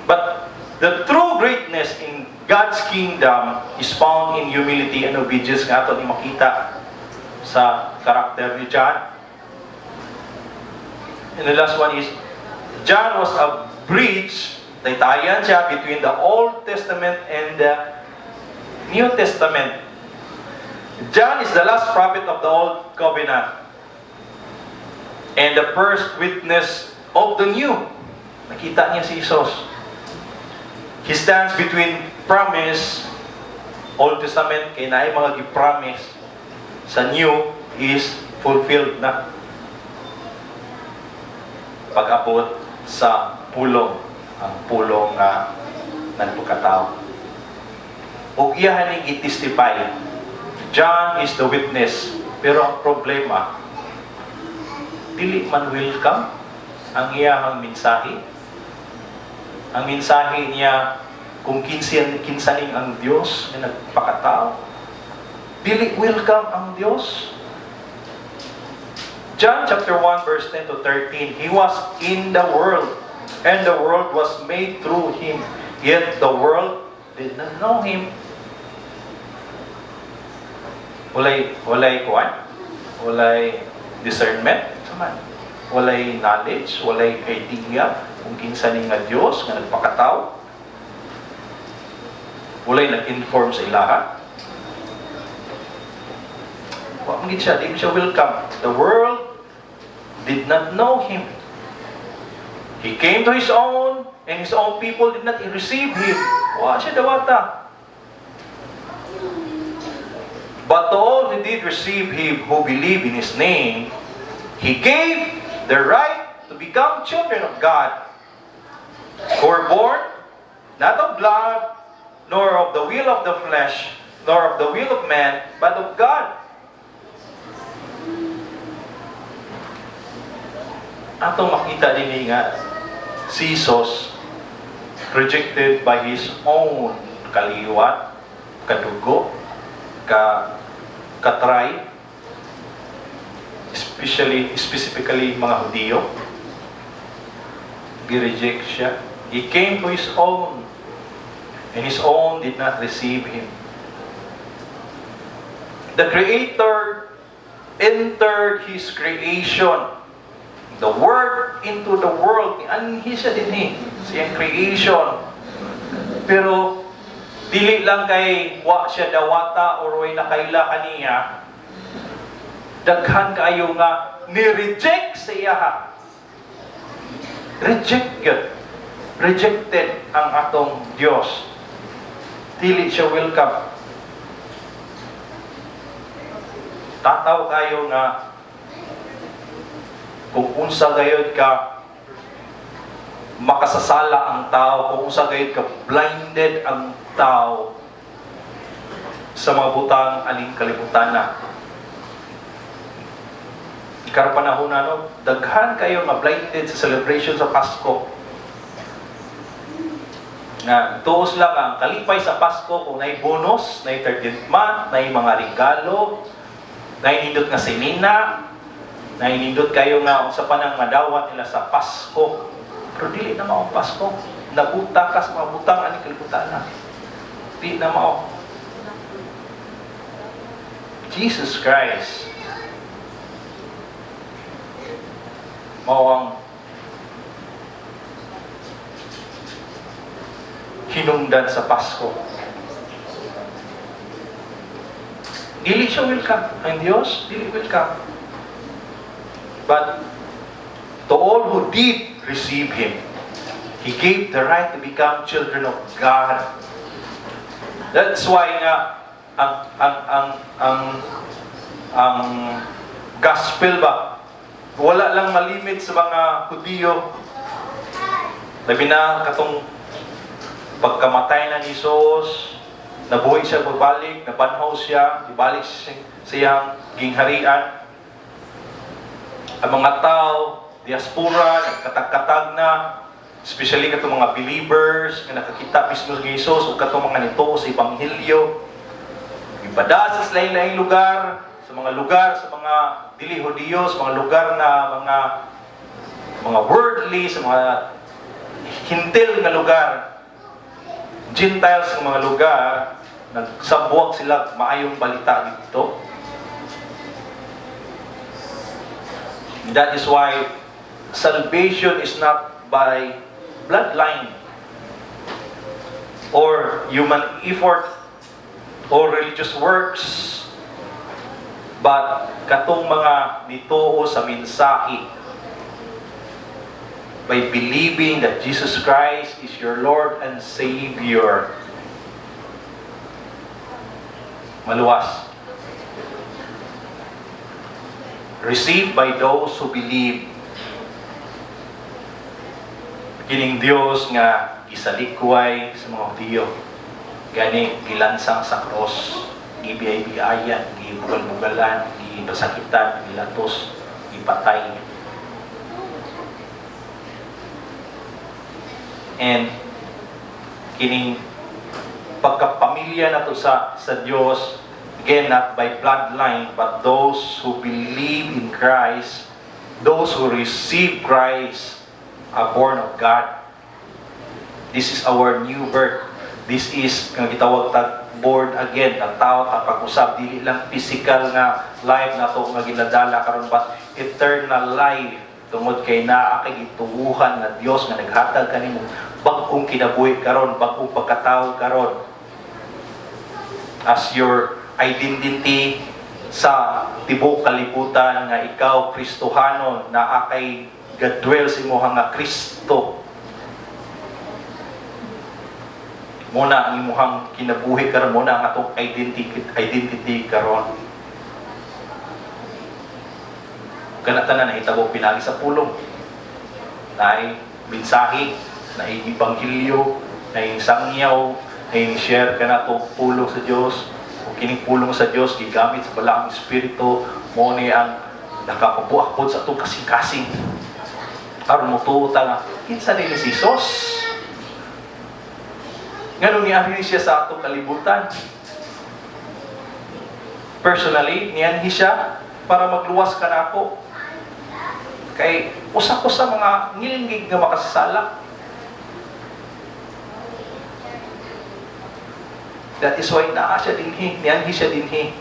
But the true greatness in God's kingdom is found in humility and obedience nga ato ni makita sa karakter ni John. And the last one is, John was a bridge, taytayan siya between the Old Testament and the New Testament. John is the last prophet of the Old Covenant and the first witness of the New. Nakita niya si Jesus. He stands between promise, Old Testament, kaya na ay mga gi-promise sa New is fulfilled na. Pag-abot sa pulong, ang pulong na nagpukataw. O iyahan ning i-testify. John is the witness. Pero ang problema, dili man welcome ang iyahang mensahe. Ang mensahe niya kung kinsaning ang Diyos na nagpakatao. Dili welcome ang Diyos. John chapter 1 verse 10 to 13, He was in the world, and the world was made through Him, yet the world did not know Him. Walay kuwan, walay discernment, walay knowledge, walay idea kung kinsaning nga Dios nga nagpakatao. Walay nag-inform sa ilaha. Wa man gid siya, di siya welcome. The world did not know Him. He came to His own, and His own people did not receive Him. Wa siya dawata. But to all who did receive Him, who believe in His name, He gave the right to become children of God, who were born not of blood, nor of the will of the flesh, nor of the will of man, but of God. Atong makita din nga, si Jesus, rejected by His own kaliwat, kadugo, katry, specifically mga Hudiyo, gi-reject siya. He came to His own, and His own did not receive Him. The Creator entered His creation. The Word into the world. Anhi siya din eh. Siyang creation. Pero, dili lang kay wa siya dawata or way nakaila kaniya. Daghan kayo nga ni-reject sa iya. Rejected ang atong Diyos. Dili siya welcome. Tataw kayo nga kung unsa gayud ka makasasala ang tao, kung unsa gayud ka blinded ang tao sa mga butang aling kalibutan na. Ikar panahon na, no? Daghan kayo nga blinded sa celebration sa Pasko. Na tuos lang ang kalipay sa Pasko kung na'y bonus, na'y 13th month, na'y mga regalo, na'y nindot nga semina, na'y kayo nga sa panang madawat nila sa Pasko. Pero dili na mao Pasko. Nabuta ka sa mga butang aning kalibutan na. Di na mao. Jesus Christ mao ang hinungdan sa Pasko. Dili siya welcome. Ang Diyos, dili welcome. But to all who did receive Him, He gave the right to become children of God. That's why nga ang gospel ba, wala lang malimit sa mga Hudiyo. Labi na katong pagkamatay na ni Jesus, nabuhay siya pagbalik, nabanhaw siya, ibalik sa iyang gingharian. Ang mga tao, diaspora, nagkatag-katag na, especially katong mga believers, na nakakita mismo ni Jesus, o katong mga nito sa Ebanghelyo, ibada sa lain-lain lugar, sa mga dili Hudiyo, sa mga lugar na mga worldly, sa mga hintil na lugar, Gentiles ng mga lugar, nagsabuak sila maayong balita dito. That is why salvation is not by bloodline or human effort or religious works, but katong mga nituo sa mensahe by believing that Jesus Christ is your Lord and Savior. Maluwas. Received by those who believe. Kining Dios nga gisalikway sa mga Hudiyo. Gani gilansang sa cross, gibiyay-biyayan, gibugal-bugalan, gipasakitan, gilatos, gipatay. And kining pagkapamilya nato sa Dios, again, not by bloodline, but those who believe in Christ, those who receive Christ, are born of God. This is our new birth. This is nga gitawag tag born again, na tao ta pag-usab dili lang physical nga life nato nga ginadala karon, but eternal life tungod kay naa kay gitubuhan nga Dios nga naghatag kanimo bag-ong kinabuhi karon, bag-ong pagkatao karon as your identity sa tibuok kalibutan nga ikaw Kristohanon na kay gadwell sa imong nga Kristo. Muna ang imong kinabuhi karon, muna ang atong identity karon. Kana tanan nahitabo pinagi sa pulong. Naay mensahe, naay ebanghelyo, naay sangyaw, naay share kana to pulong sa Dios. O kining pulong sa Dios gigamit sa balaang espiritu, mo ni ang nakapabuak pod sa atong kasing-kasing. Aron mo tuta nga kinsa ni Jesus. Nganong niari siya sa atong kalibutan. Personally, niyanhi siya para magluwas ka na ako. Kay usa ko sa mga ngilingig nga makasasala. That is why naa siya dinhi, niyanhi siya dinhi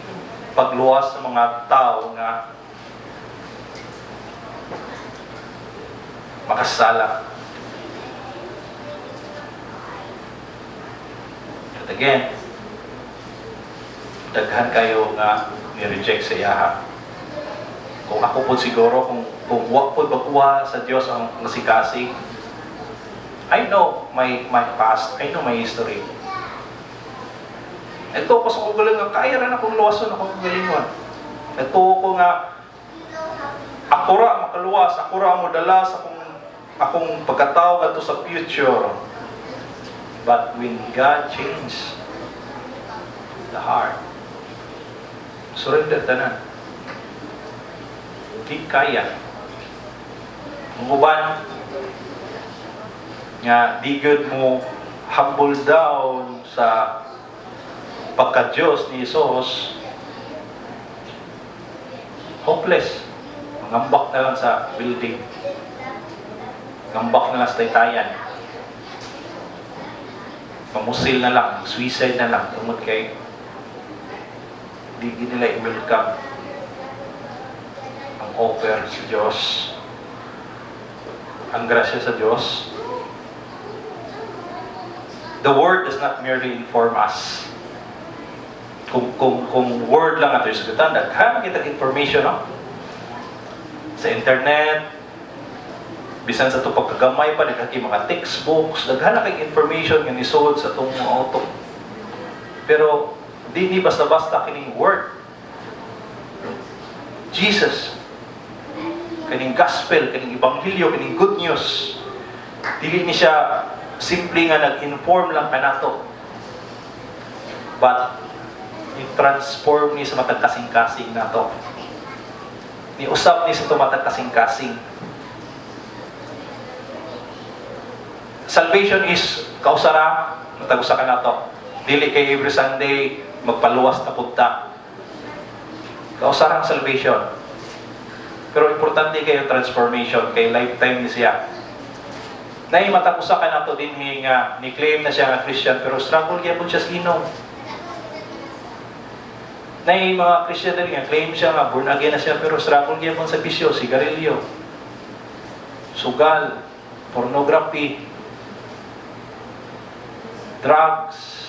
pagluwas sa mga tao nga makasasala. But again, daghan kayo nga ni-reject sa iyaha. Kung ako po siguro, kung wag po bakuha sa Diyos ang nasikasi, I know my past, I know my history. Ito ko sa kugaling nga, kaya rin akong luwason, akong galingon. Ito ko nga, ako ra makaluwas, ako ra mo dala sa akong pagkatao kadto sa future. But when God changed the heart, surrender tanan. Di kaya. Ang uban nga di good mo humble down sa pagka-Diyos ni Jesus, hopeless. Mangambak na lang sa building. Ngambak na lang sa taytayan. Pamusil na lang, suicide na lang, tungod kay di nila i-welcome ang offer sa Diyos, ang grasya sa Diyos. The Word does not merely inform us. Kung Word lang ato yung sagutan, daghan kita information, no? Sa internet, bisan sa ito pagkagamay pa, daghan mga textbooks, daghan na kay information nga nisod sa itong mga auto. Pero di ni basta-basta kining Word. Jesus, kining gospel, kining ebanghelyo, kining good news, dili ni siya simple nga nag-inform lang kanato, but i-transform ni sa matag kasing-kasing nato. Ni-usap ni sa tumatag kasing-kasing. Salvation is kausara, matag-usa ka nato. Dili kay every Sunday magpaluwas na punta. Kausara ang salvation. Pero importante kayo transformation, kay lifetime ni siya. Nay matag-usa ka nato din nga ni-claim na siya nga Christian, pero struggle gyapon siya sa inom. Na yung mga Christian na rin, claim siya nga, born again na siya, pero struggle niya sa bisyo, sigarilyo, sugal, pornography, drugs.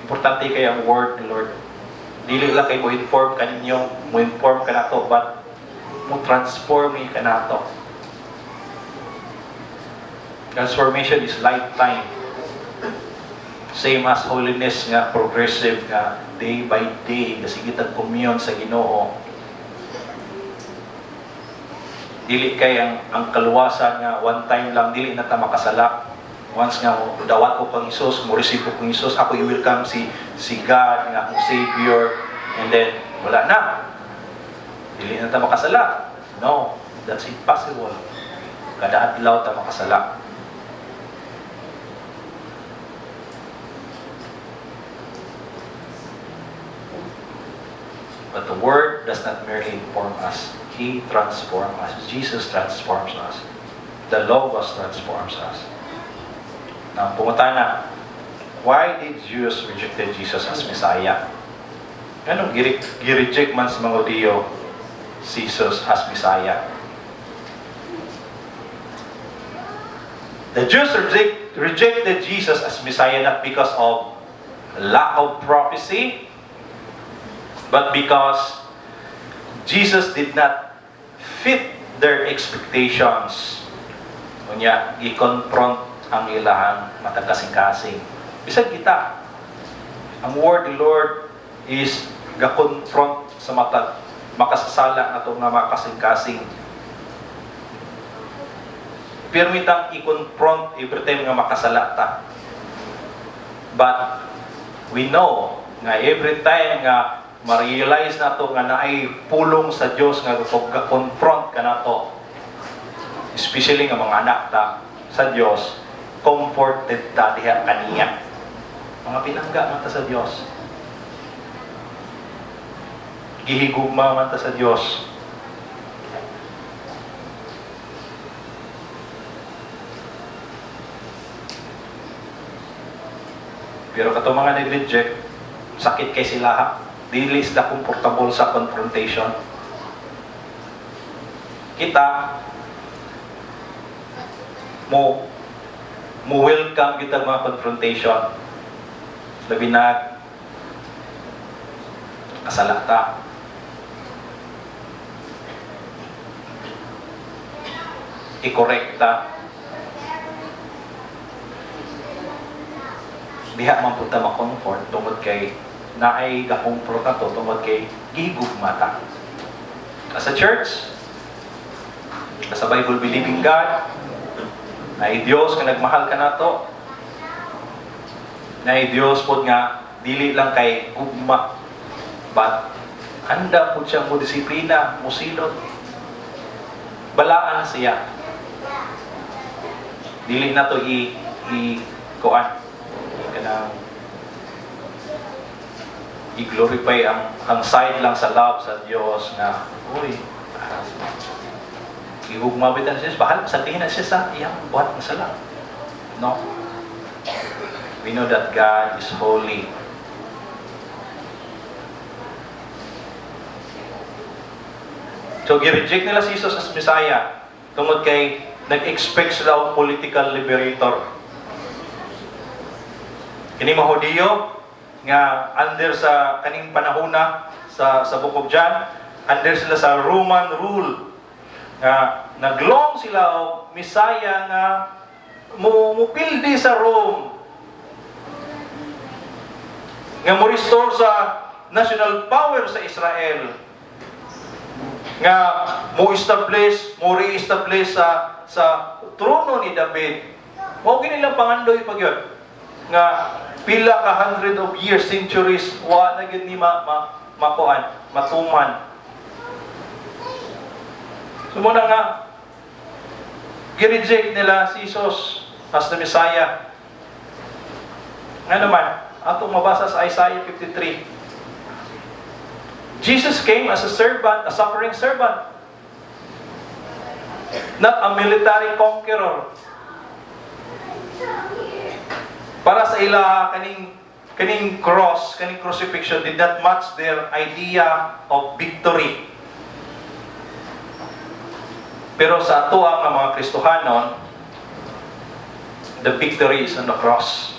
Importante kaya ang word ni Lord. Dili lang kayo mo inform kaninyo, mo inform ka na to, but mo transform ka na to. Transformation is lifetime. Same as holiness nga, progressive nga, day by day, kasi kita commune sa Ginoo. Dili kay ang kaluwasan nga, one time lang, dili na ta makasala. Once nga, dawat ko kang Isus, mo receive ko kang Isus, ako i-welcome si God nga akong Savior, and then, wala na. Dili na ta makasala. No, that's impossible. Kada adlaw ta makasala. But the Word does not merely inform us. He transforms us. Jesus transforms us. The Logos transforms us. Now, pumunta na. Why did Jews rejected Jesus as Messiah? Anong gireject man sa mga Hudiyo Jesus as Messiah? The Jews rejected Jesus as Messiah not because of lack of prophecy, but because Jesus did not fit their expectations. Kunya, i-confront ang ilahang matagkasing-kasing. Bisag kita, ang word ni Lord is ga-confront sa makasasala na itong mga kasing-kasing. Pero mitang i-confront every time nga makasala ta. But we know nga every time nga ma-realize na to nga naay pulong sa Dios nga ga-confront ka na to, especially nga mga anak ta sa Dios, comforted ta diha kaniya. Mga pinangga man ta sa Dios, gihigugma man ta sa Dios. Pero kato mga nag-reject, sakit kay sila ha. Dili sila comfortable sa confrontation. Kita mo welcome kita mga confrontation. Labi na kasalata. I-correcta. Diha man punta ma-comfort tungod kay naay ga-comfort na to tungod kay gihigugmata. As a church, as a Bible believing God, na Diyos nga nagmahal ka na to, na Diyos po nga dili lang kay gugma, but handa po siyang mo disiplina, mo silot, balaan siya. Dili na to i-kuan kanang i-glorify ang side lang sa love sa Diyos na uy, ihugmabitan siya, bahal sa tingin na siya sa iyang buhat na sala. No? We know that God is holy. So, gi-reject nila si Jesus as Messiah tungod kay nag-expect sila og political liberator. Kini mga Hudiyo nga under sa kaning panahona sa Book of John, under sila sa Roman rule. Naglong sila og Messiah nga mupildi sa Rome. Nga mo restore sa national power sa Israel. Nga mo re-establish sa trono ni David. Mao kinilang pangandoy pag yun. Nga pila ka 100 of years, centuries, wa na gyud ni matuman. Sumuna nga gi-reject nila si Jesus as the Messiah. Nga naman, atong mabasa sa Isaiah 53. Jesus came as a servant, a suffering servant. Not a military conqueror. Para sa ila, kaning cross, kaning crucifixion did not match their idea of victory. Pero sa ato ang mga Kristohanon, the victory is on the cross.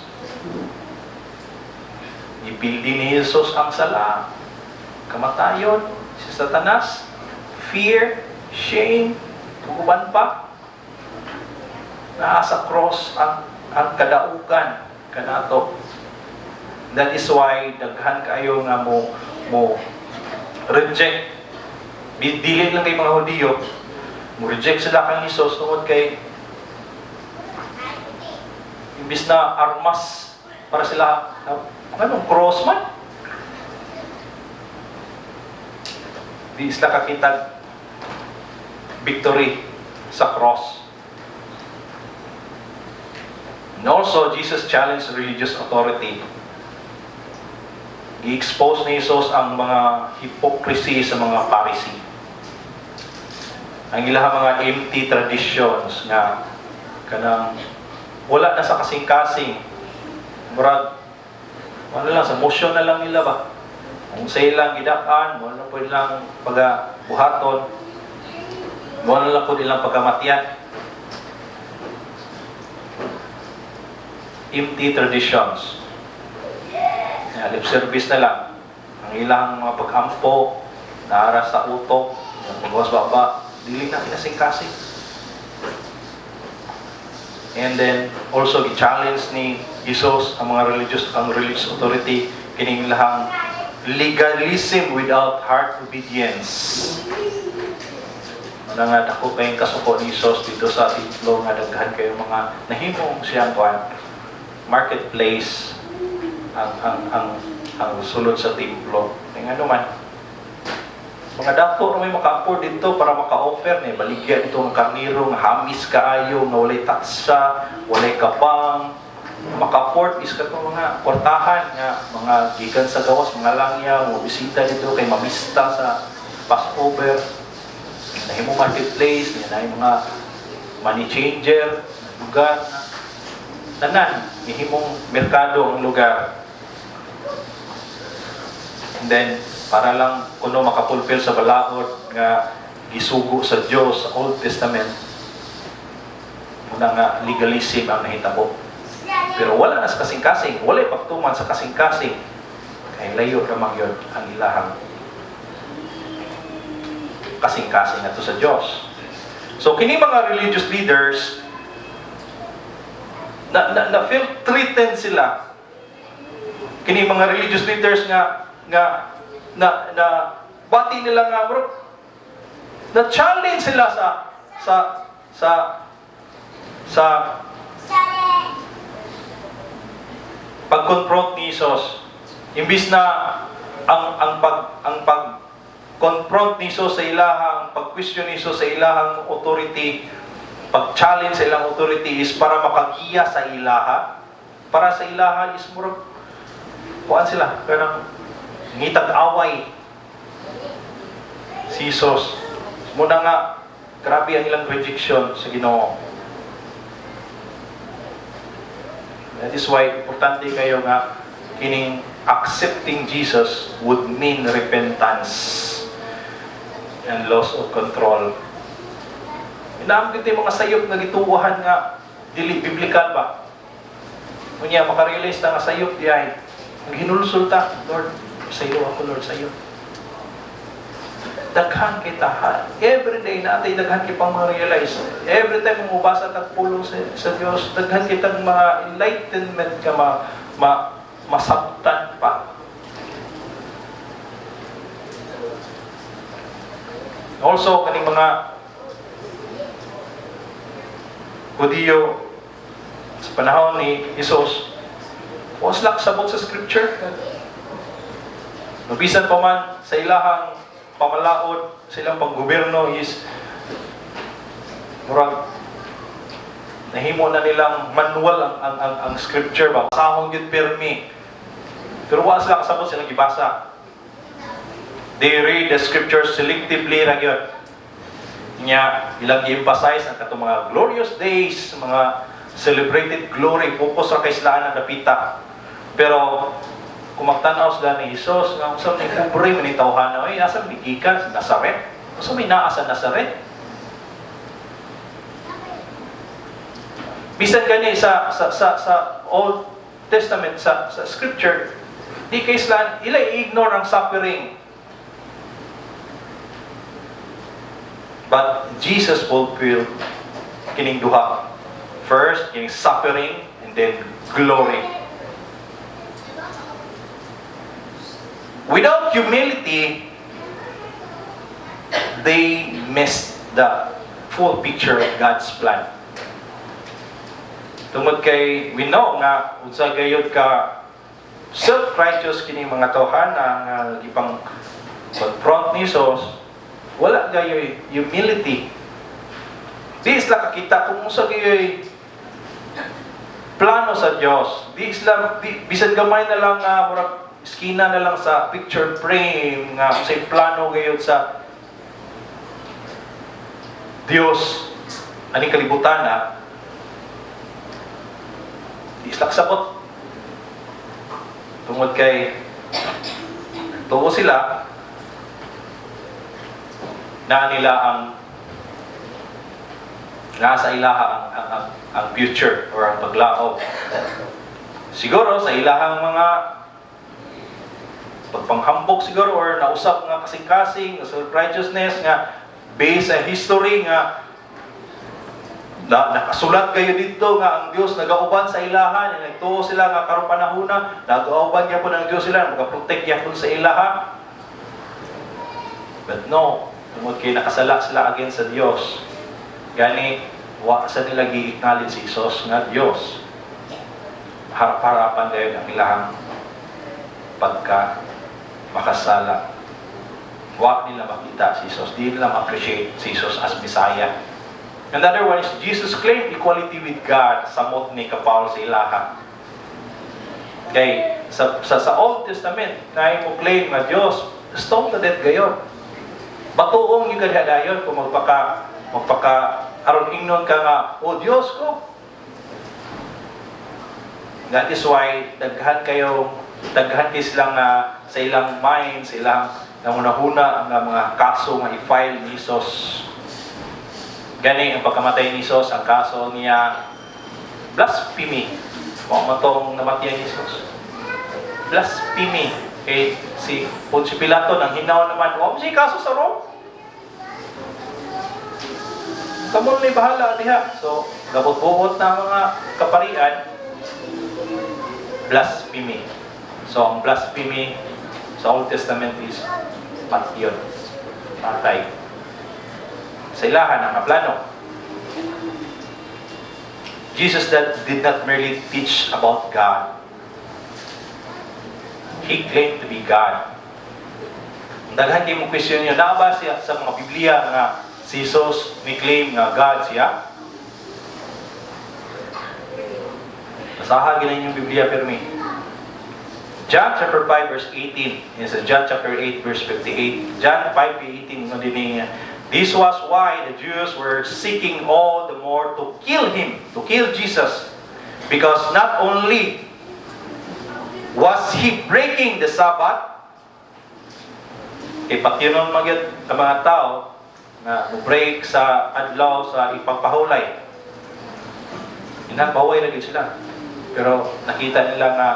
Ipildi ni Jesus ang sala, kamatayon, si Satanas, fear, shame, tuguban pa. Naa sa cross ang kadaugan kanato. That is why daghan kayo nga mo reject. Dili lang kay mga Hudiyo, mo reject sila kang Jesus tungod kay imbis na armas para sila anong cross man. Di sila kakitag victory sa cross. And also, Jesus challenged religious authority. I-expose ni Jesus ang mga hypocrisy sa mga Pharisee. Ang ilang mga empty traditions nga kanang wala na sa kasing-kasing. Murag, wala lang, sa motion na lang nila ba? Kung sa ilang gidaan, wala po ilang pagbuhaton, wala lang po ilang pagkamatian. Empty traditions. Lip service na lang. Ang ilang mga pag-ampo, naara sa utok, pagwas baba, dili na kinasing-kasing. And then, also, i-challenge ni Jesus ang religious authority, kining lahang legalism without heart obedience. Ano nga, dako kayong kasuko ni Jesus dito sa templo nga daghan kayo mga nahimong siyang marketplace ang sulod sa templo. Kaya nga naman, mga dato na may maka-afford dito para maka-offer ni baligya dito ng karniro nga hamis kaayo nga walay taksa, walay kapang. Maka-afford is kato mga kwartahan nga mga gikan sa gawas, mga langya, mga bisita dito kay mamista sa Passover. Nahimo marketplace, na mga money changer, lugar na tanan, ihimong merkado ang lugar. And then, para lang kuno makapulfill sa balaod nga gisugo sa Dios sa Old Testament, muna nga legalism ang nahitabo. Pero wala na sa kasing-kasing, wala pagtuman sa kasing-kasing. Kaya layo ramang yun ang ilahang kasing-kasing ato sa Dios. So, kini mga religious leaders, na-feel threatened sila. Kini mga religious leaders na bati nila nga bro, na challenge sila sa pag-confront ni Jesus. Imbis na ang pag-confront ni Jesus sa ilahang, pag-question ni Jesus sa ilahang authority, pag-challenge sa ilang authority is para makagiya sa ilaha. Para sa ilaha is murag kuan sila kanang ngitag away si Jesus. Muna nga grabe ang ilang rejection sa Ginoo. That is why importante kayo nga kining accepting Jesus would mean repentance and loss of control. Inaamgit yung mga sayop na gituwahan nga dili biblikal ba? Unya makarealize na nga sayop di ay hinulsulta, Lord, sayo ako Lord, sayo. Daghan kita every day natin daghan kita pang ma-realize. Every time mo mubasa tag pulong sa Dios, daghan kitang mga enlightenment ka masabtan pa. Also kaning mga Hudiyo sa panahon ni Jesus, was lang sabot sa scripture. Mabisan pa man sa ilahang pamalaod, sa ilang panggobyerno is murag nahimo na nilang manual ang scripture ba. Sahong yun permi. Pero was lang sabot silang gibasa. They read the scripture selectively ra gyud. Nya ilang i-emphasize ang katong mga glorious days, mga celebrated glory, focus ra kay sila na dapita. Pero kung magtanaw sila ni Jesus, nga usab ni pobre man ni tawhana, ay asa ni gikan sa Nazaret? Usab may naa sa Nazaret? Bisan gani sa Old Testament, sa Scripture, di kay sila ila i-ignore ang suffering. But Jesus fulfilled kining duha. First, kining suffering, and then glory. Without humility, they missed the full picture of God's plan. Tungod kay we know nga unsa gayud ka self-righteous kining mga tawhana nga gipang confront ni Jesus, wala gayoy humility. Di isla kakita kung unsa gayoy plano sa Dios. Di isla bisan gamay na lang nga murag eskina na lang sa picture frame nga unsay plano gayud sa Dios ani kalibutan na di isla kasabot. Tungod kay tuo sila na nila ang nasa ilaha ang future or ang paglaog. Siguro sa ilahang mga pagpanghambok siguro or nausap nga kasing-kasing, self-righteousness nga based sa history nga nakasulat kayo dito nga ang Dios nagauban sa ilaha, nagtuo sila nga karong panahona, nagauban gyapon ang Dios sila, nagaprotect gyapon sa ilaha. But no, tungod kay nakasala sila against sa Dios. Gani wa sa nila gi-acknowledge si Jesus nga Dios. Harap-harapan dayon ang ilahang pagka makasala. Wa nila makita si Jesus, di nila ma-appreciate si Jesus as Messiah. Another one is Jesus claimed equality with God sa mot ni Paul sa ilaha. Okay, sa Old Testament, na mo claim nga Dios, stone to death gayon. Batuong yung kadhadayon kung magpaka aron ingnon ka nga, oh Dios ko. That is why daghan kayo silang sa ilang mind, sa ilang nangunahuna ang mga kaso nga i-file ni Jesus. Gani ang pagkamatay ni Jesus, ang kaso niya blasphemy. Wa man tong namatyan ni Jesus. Blasphemy. Kay si Poncio Pilato nang hinaw naman, wa mo si kaso sa Rome. Kamon ni bahala diha. So, gabot-buot na mga kaparian, blasphemy. So, ang blasphemy sa Old Testament is patyon. Patay. Sa ilahan ang plano. Jesus did not merely teach about God. He claimed to be God. Daghan kayo mong question nyo, naaba siya sa mga Biblia nga si Jesus may claim nga God siya? Basahan gina yung Biblia permi. John chapter 5 verse 18. Yes, John chapter 8 verse 58. John 5:18 no din. This was why the Jews were seeking all the more to kill him, to kill Jesus, because not only was he breaking the Sabbath, patyonon magyud ang mga tao na break sa adlaw sa ipagpahulay. Inapaway na gid sila. Pero nakita nila nga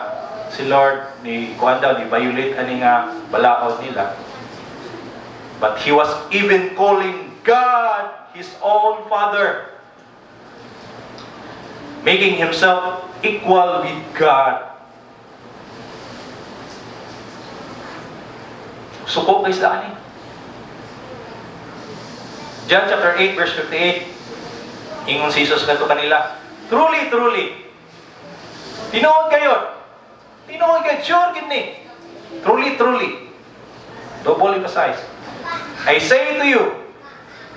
si Lord ni kuan daw ni violate ani nga balaod nila. But he was even calling God his own Father, making himself equal with God. Suko kayo sa ani. John chapter 8 verse 58, ingon si Jesus kanto kanila, truly, truly, tinuod kayo, sure gini, truly, truly, double emphasize, I say to you,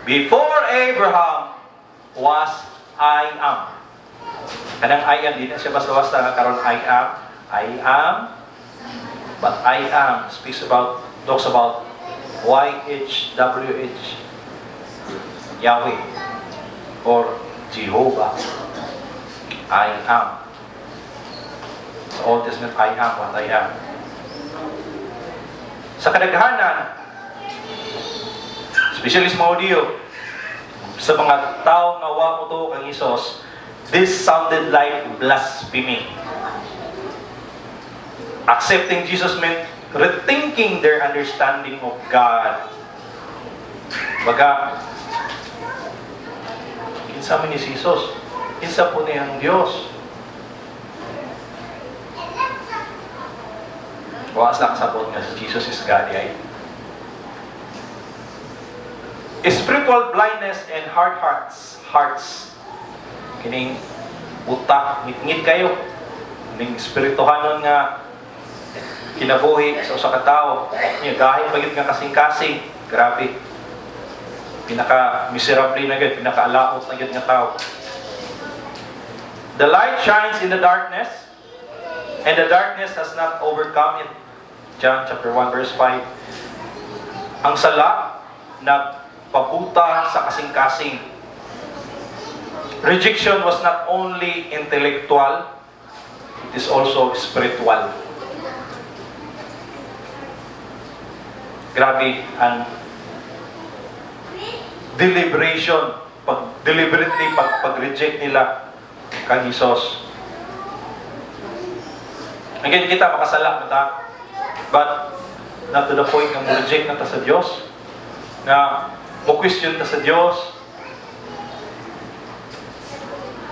before Abraham was I am. Kanang I am, di na siya basta-basta nga karon I am, but I am talks about YHWH, Yahweh, or Jehovah. I am. Sa Old Testament, I am what I am. Sa kadaghanan, especially sa mga Hudyo, sa mga tao nga wa mo to kang Hesus, this sounded like blasphemy. Accepting Jesus meant rethinking their understanding of God. Baga, kinsa man ni Jesus, kinsa po niyang Diyos. Waas lang sabot nga si Jesus is God, ay. Spiritual blindness and hard hearts. Kining utak, ngit-ngit kayo. Kining spirituhanon nga kinabuhi sa usa ka tawo. Gahin pagit nga kasing-kasing. Grabe. Pinaka-miserable na gid, pinaka-alaot na gid nga tawo. The light shines in the darkness, and the darkness has not overcome it. John chapter 1 verse 5. Ang sala nagpabuta sa kasing-kasing. Rejection was not only intellectual, it is also spiritual. Grabe ang deliberation, deliberately pag-reject nila kang Hesus. Again, kita makasala na ta, but not to the point na mo-reject na ta sa Diyos, na mo-question ta sa Diyos.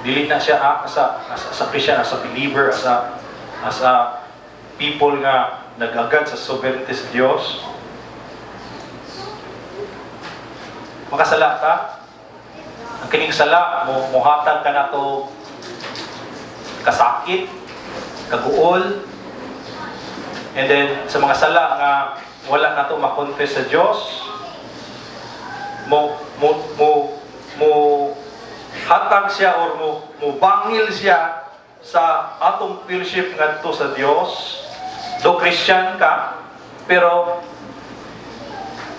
Dili na siya as a Christian, as a believer, as a people nga nag-agad sa sovereignty sa Diyos. Makasala ka, ang kining sala, muhatag ka na to kasakit, kaguol, and then sa mga sala nga wala na to makonfess sa Diyos, mo hatag siya or mo bangil siya sa atong fellowship ngadto sa Dios. Do Christian ka, pero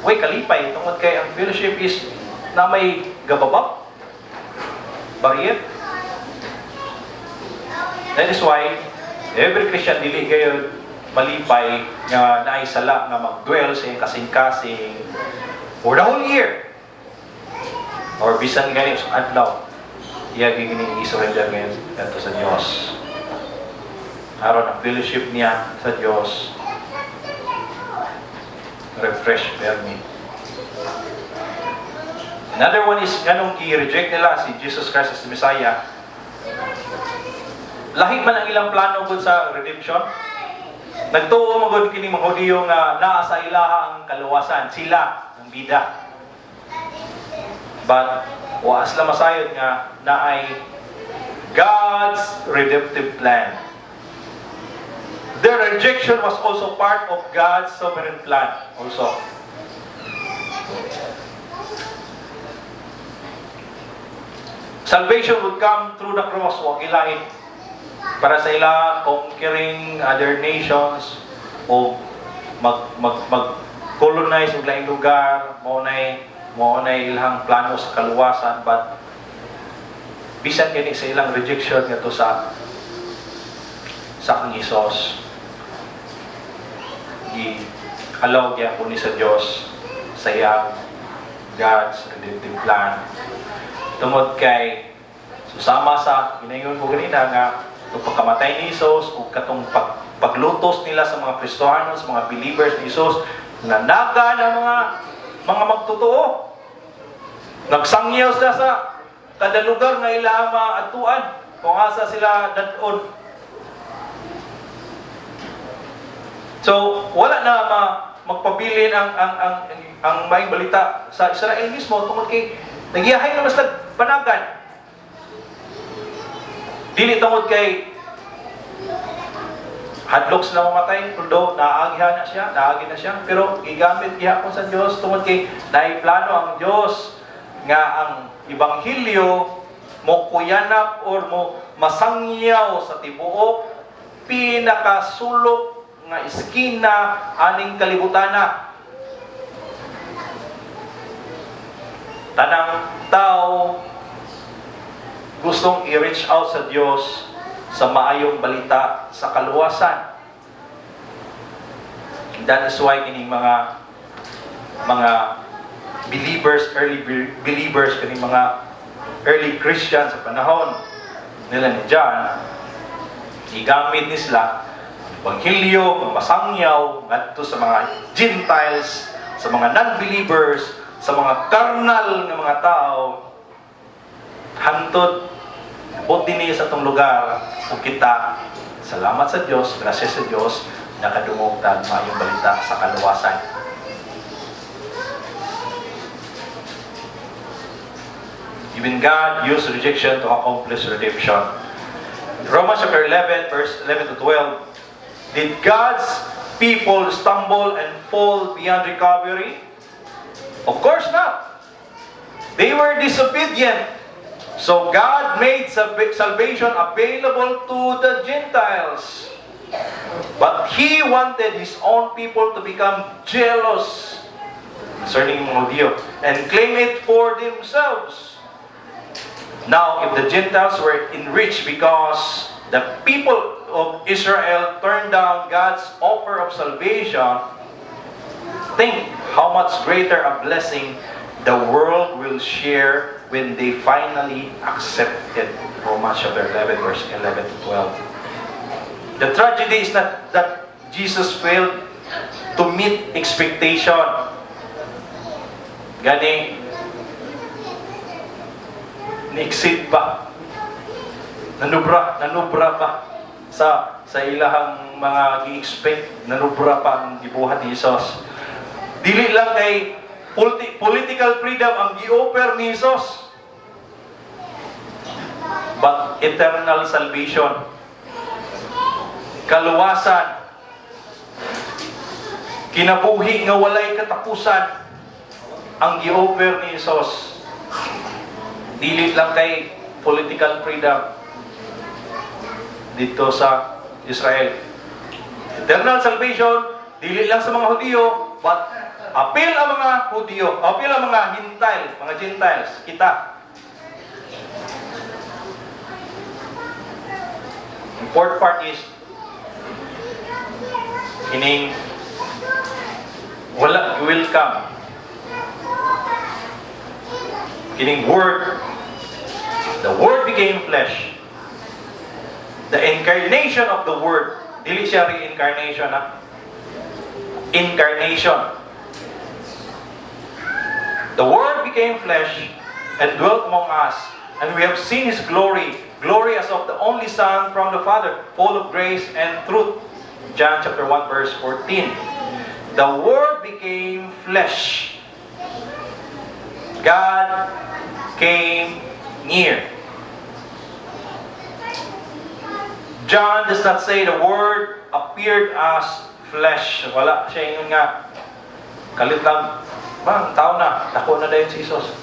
way kalipay tungod kay ang fellowship is na may gababak, barrier. That is why every Christian dili gayon malipay nga naisala nga mag-dwell sa iyang kasing-kasing for the whole year. Or bisan ganit sa adlaw, iya gigining i-surrender ngayon dito sa Diyos. Aron ang fellowship niya sa Diyos, refresh me. Another one is ganong i-reject nila si Jesus Christ as the Messiah. Lahi man ang ilang plano gud sa redemption. Nagtuo mo gud kini mga Hudyo nga naa sa ilaha ang kaluwasan, sila ang bida. But waas lang masayod nga na ay God's redemptive plan. Their rejection was also part of God's sovereign plan also. Salvation would come through the cross, wa ilahin para sa ila conquering other nations o mag-colonize og laing lugar, mao nay ilang plano sa kaluwasan, but bisan kini sa ilang rejection ngadto sa kang Hesus, i-allow gyud po ni sa Dios sa iyang God's redemptive plan. Tungod kay susama sa ginaingon ko ganina nga itong pagkamatay ni Hesus o katong paglutos nila sa mga Kristohanos, sa mga believers ni Hesus, nanaga ng mga magtotoo. Nagsangyaw sila sa kada lugar nga ilang atuan kung asa sila dadon. So wala na magpabilin ang maing balita sa Israel mismo tungod kay nagyahay na mas nagpanagan. Dili tungod kay hadlok sila mamatay, although naagi na siya, pero gigamit gihapon sa Dios tungod kay naiplano ang Dios nga ang ebanghelyo mo kuyanap or mo masangyaw sa tibuok pinakasulok nga iskina aning kalibutana. Tanang tao gustong i-reach out sa Diyos sa maayong balita sa kaluwasan. That is why kining mga believers, early believers, kining mga early Christians sa panahon nila ni John, igamit nila Ebanghelyo, masangyaw ngadto sa mga Gentiles, sa mga non-believers, sa mga carnal nga mga tao, hantod bot dinhi sa tong lugar ug kita salamat sa Dios, grasya sa Dios, nakadungog ta maayong balita sa kaluwasan. Even God used rejection to accomplish redemption. Romans chapter 11, verse 11 to 12. Did God's people stumble and fall beyond recovery? Of course not. They were disobedient. So God made salvation available to the Gentiles. But He wanted His own people to become jealous concerning mga Hudyo and claim it for themselves. Now, if the Gentiles were enriched because the people of Israel turned down God's offer of salvation, think how much greater a blessing the world will share when they finally accept it. Romans chapter 11, verse 11 to 12. The tragedy is not that Jesus failed to meet expectation. Gani, ni-exceed pa. Nanubra pa sa ilahang mga gi-expect. Nanubra pa ang gibuhat ni Jesus. Dili lang kay political freedom ang gi-offer ni Jesus, but eternal salvation, kaluwasan, kinabuhi nga walay katapusan ang gi-offer ni Jesus. Dili lang kay political freedom dito sa Israel. Eternal salvation, dili lang sa mga Hudyo, but apil ang mga Hudyo, apil ang mga Gentiles, kita. The fourth part is kining wala welcome. Kining word, the word became flesh. The incarnation of the word, dili siya reincarnation, ha? Incarnation. The Word became flesh and dwelt among us, and we have seen His glory, glory as of the only Son from the Father, full of grace and truth. John chapter 1, verse 14. The Word became flesh. God came near. John does not say the Word appeared as flesh. Wala siya yung nga kalit lang. Bang, tao na. Dako na dahil si Jesus.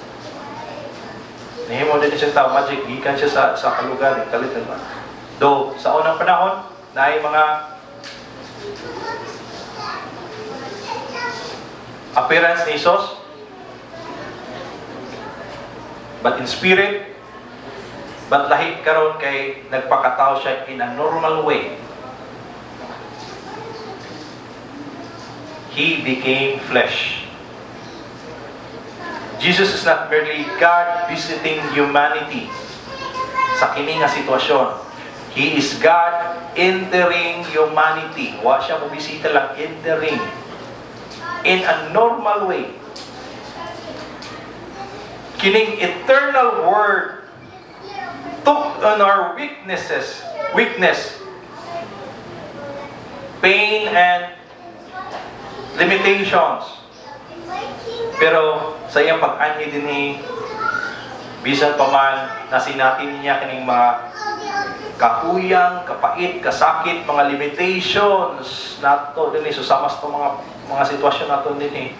Nihimo din siya tao. Magic. Gikan siya sa kalugan. Kalit na. Do, sa unang panahon, na ay mga appearance ni Jesus. But in spirit, but lahi karon kay nagpakatao siya in a normal way. He became flesh. Jesus is not merely God visiting humanity sa kini nga sitwasyon. He is God entering humanity. Wa siya mo bisita lang, entering in a normal way. Kining eternal word took on our weakness, pain and limitations. Pero sa iyang pag-anhi din ni bisan pa man na sinatin niya kining mga kakuyang, kapait, kasakit, mga limitations nato din susamas to mga sitwasyon nato din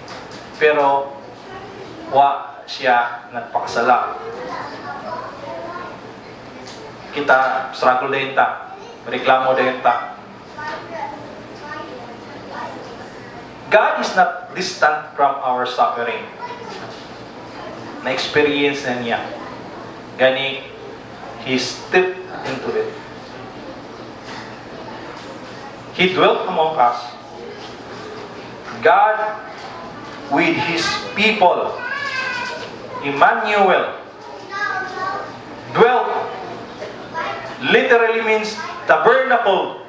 pero wa siya nagpakasala. Kita struggle din ta, reklamo din ta. God is not distant from our suffering. Na-experience na niya. Gani, He stepped into it. He dwelt among us. God with His people. Emmanuel. Dwelt literally means tabernacle.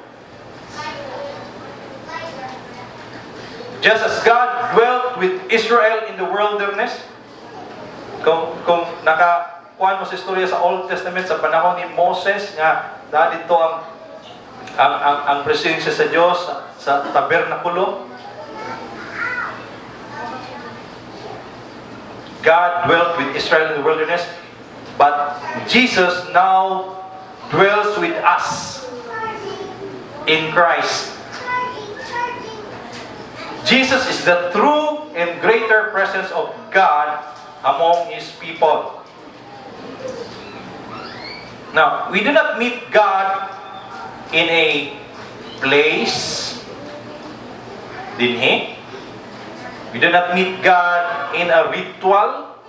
Just as God dwelt with Israel in the wilderness. Kung nakakuha mo sa istorya sa Old Testament sa panahon ni Moses nga dito ang presensya sa Diyos sa tabernakulo. God dwelt with Israel in the wilderness, but Jesus now dwells with us in Christ. Jesus is the true and greater presence of God among His people. Now, we do not meet God in a place, dinhi. We do not meet God in a ritual.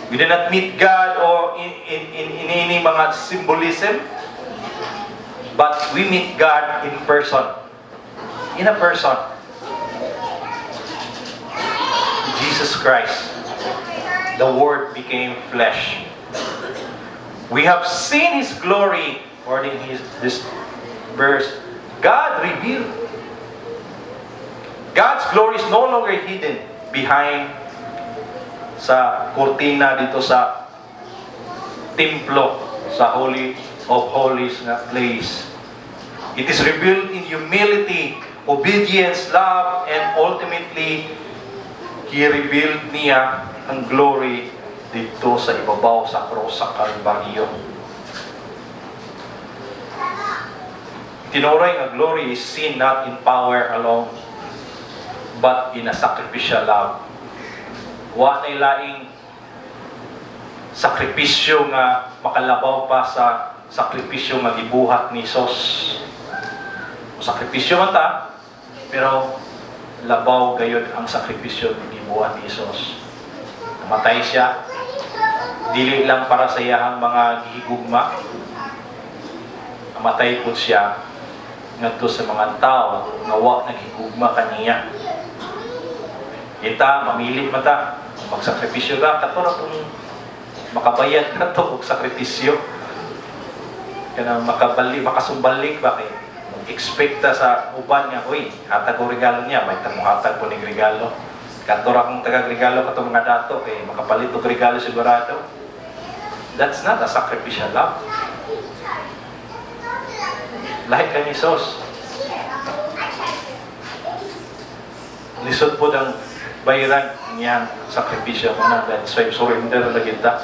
We do not meet God or in any mga symbolism. But we meet God in person. In a person. Jesus Christ. The Word became flesh. We have seen His glory, according to this verse. God revealed. God's glory is no longer hidden behind sa kurtina dito sa templo, sa Holy of Holies na place. It is revealed in humility, obedience, love, and ultimately, He revealed niya ang glory dito sa ibabaw sa cross sa Kalbaryo. Tinuray nga glory is seen not in power alone, but in a sacrificial love. Wa na laing sakripisyo nga makalabaw pa sa sakripisyo nga gibuhat ni Jesus. Sakripisyo man ta, pero labaw gayud ang sakripisyo nga gibuhat ni Jesus. Namatay siya, dili lang para sa iyang mga gihigugma. Namatay po siya ngadto sa mga tao nga wa naghigugma kaniya. Kita, mamili man ta, magsakripisyo ka, katuro kung makabayad na to og sakripisyo. Kanang makasumbalik ba kay expect ta sa uban nga, uy, hatag ko regalo niya, may hatag po ning regalo. Katuro akong taga-regalo katong mga dato, kay makapalit og regalo sigurado. That's not a sacrificial love. Lahat kay ni Jesus. Lisod po ng bayaran niyang sakripisyo mo na. That's why surrender na kita.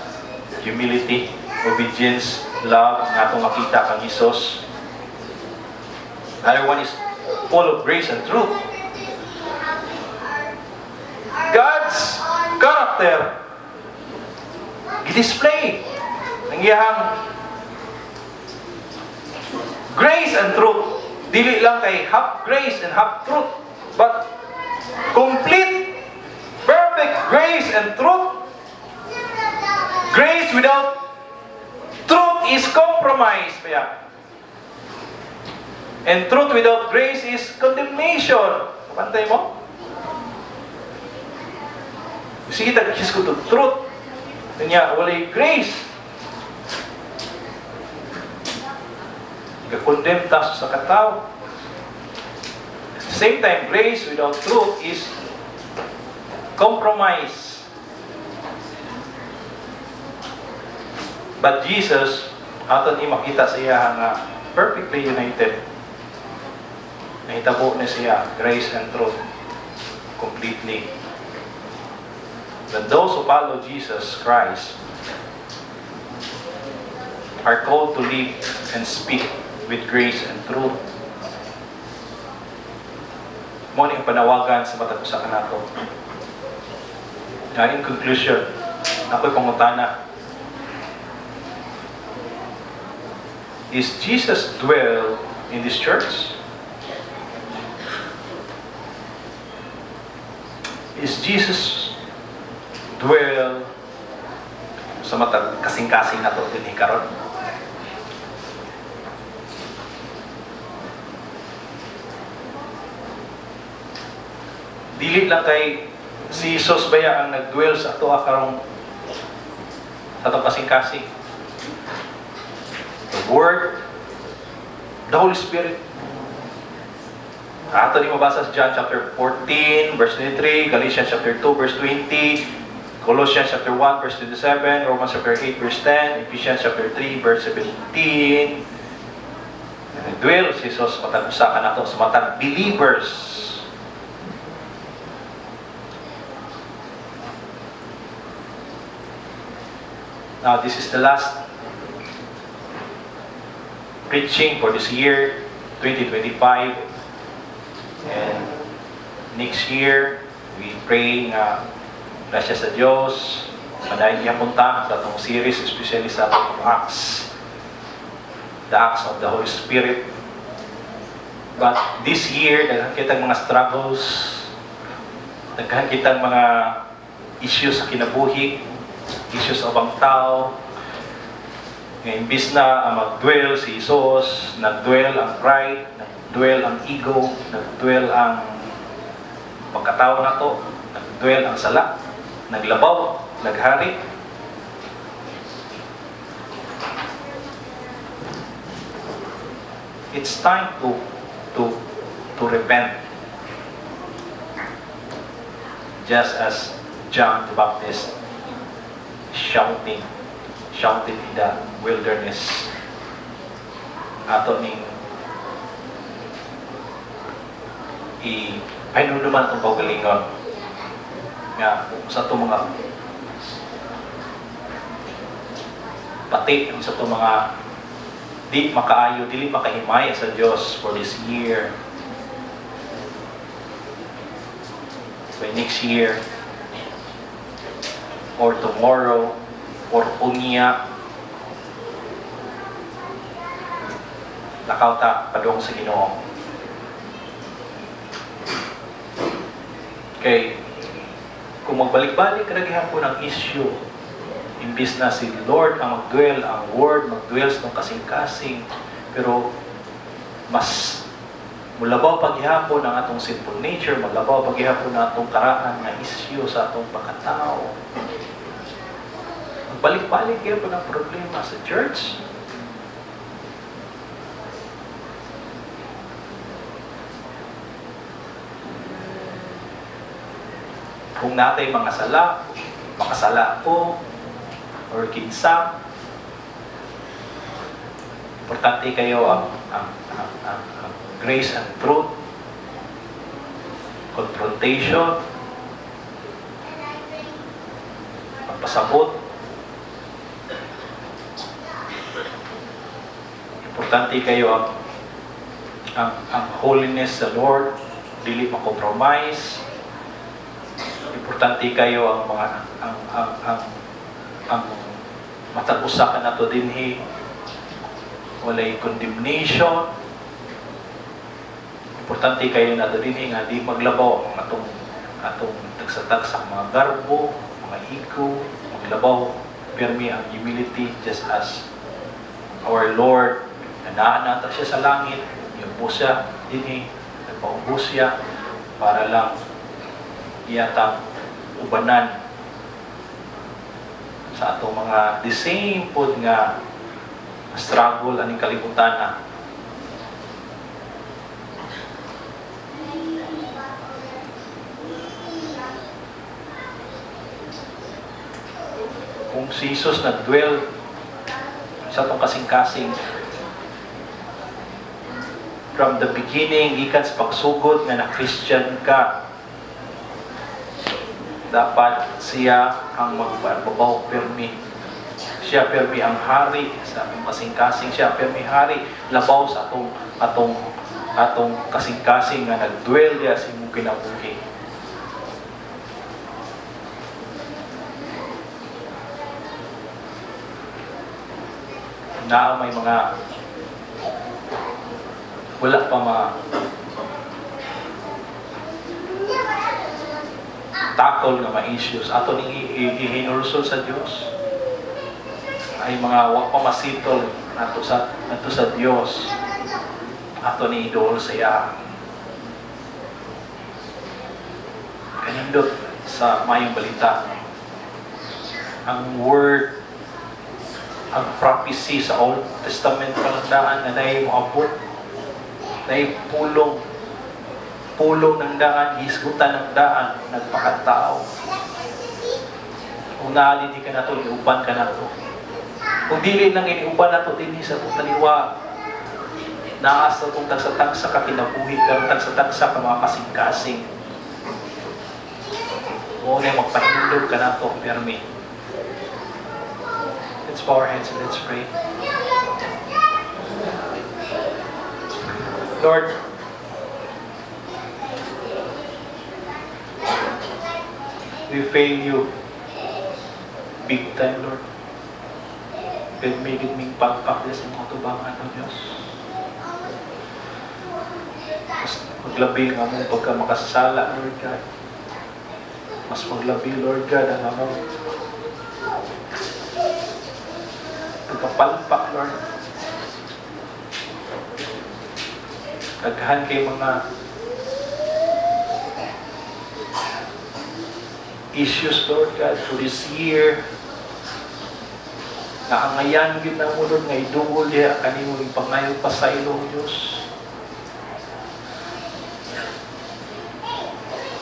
Humility, obedience, love, nga itong makita kang Jesus. Another one is full of grace and truth. God's character i-display ang iyang grace and truth. Dili lang kay half grace and half truth, but complete, perfect grace and truth. Grace without truth is compromise. And truth without grace is condemnation. Pantay mo? Sige, tag-kiss ko to truth. Kanya, walay grace. Ka-condemn tayo sa katao. At the same time, grace without truth is compromise. But Jesus, ato ni makita sa iya nga perfectly united. Nahitabo na siya, grace and truth, completely. But those who follow Jesus Christ are called to live and speak with grace and truth. Mo ni panawagan sa matag usa kanato. In conclusion, ako'y pangutana. Is Jesus dwell in this church? Is Jesus dwell sa matag kasing-kasing na to din karon. Dili lang kay si Jesus baya ang nagdwell sa ato karong sa atong kasing-kasing. The Word, the Holy Spirit. Ato ni mabasa sa John chapter 14, verse 23, Galatians chapter 2, verse 20, Colossians chapter 1, verse 27, Romans chapter 8, verse 10, Ephesians chapter 3, verse 17. Nagdwell si Jesus matag usa ka nato sa matag believers. Now, this is the last preaching for this year, 2025. And next year, we pray nga grasya sa Diyos, madayon niya punta sa itong series, especially sa itong Acts. The Acts of the Holy Spirit. But this year, daghan kitang mga struggles, daghan kitang mga issues sa kinabuhi, issues of ang tao. Ngayon, imbis na mag-dwell si Jesus, nag-dwell ang pride, nag-dwell ang ego, nag-dwell ang pagkatao na to, nag-dwell ang sala, naglabaw, naghari. It's time to repent. Just as John the Baptist shouting in the wilderness. Ato ning ay naman itong paugalingon nga sa itong mga pati sa itong mga di makaayo, dili makahimaya sa Diyos for this year. By next year or tomorrow or unya lakaw ta padung sa Ginoo. Okay, kung magbalik-balik ra gihapon ang issue, imbis na si Lord ang mag-dwell, ang Word mag-dwell sa kasing-kasing, pero mas mulabaw paghihapon ang atong sinful nature, mulabaw paghihapon ang atong karaan na issue sa atong pagkatao. Balik-balik kayo po ng problema sa church. Kung natay mga sala po, or kinsa, importante kayo ang grace and truth, confrontation, pagpasabot. Importante kayo ang holiness sa Lord, dili ma-compromise. Importante kayo ang mga ang matag-usa ka nato dinhi, walay condemnation. Importante kayo nato dinhi nga di maglabaw ang atong tagsatag sa mga garbo, mga ego, maglabaw permi ang humility, just as our Lord nananata siya sa langit, iubo siya dinhi, nagpaubo siya para lang iyatang ubanan sa atong mga the same pod nga struggle aning kalibutan na. Kung si Jesus nag-dwell sa atong kasing-kasing from the beginning, gikan sa pagsugod nga na Christian ka, dapat siya ang magbabaw permi. Siya permi ang hari sa atong kasing-kasing. Siya permi hari labaw sa atong kasing-kasing nga nag-dwell diya sa imong kinabuhi. Na may mga wala pa tackle nga mga issues ato ning ihinulsol sa Dios. ay mga wa pa masitol nato sa Dios ato ni idol saya kanindot sa mayong balita ang word ang prophecy sa Old Testament palandaan na na'y moabot na'y pulong ng daan, hisgutan ng daan, nagpakatao. Kung naali di ka na ito, iuban ka na ito. Kung dili nang iniuban na ito, din sa itong taliwa, naas na itong tagsa-tagsa ka, kinabuhi ka, tagsa-tagsa ka, mga kasing-kasing. Oo na, magpahindog ka na ito, permi. Let's bow our heads and let's pray. Lord, we fail you big time, Lord. Pero may gitming pagpaklas ng mga tubangan ng Diyos. Mas maglabi nga mo pagka makasala, Lord God. Mas maglabi, Lord God, ang among pagkapalpak, Lord. Kagahan kay mga issues, Lord God, for this year. Naangayan yun na mo, Lord, nga idungol niya kanimo ipangayo pa sa ilong Diyos.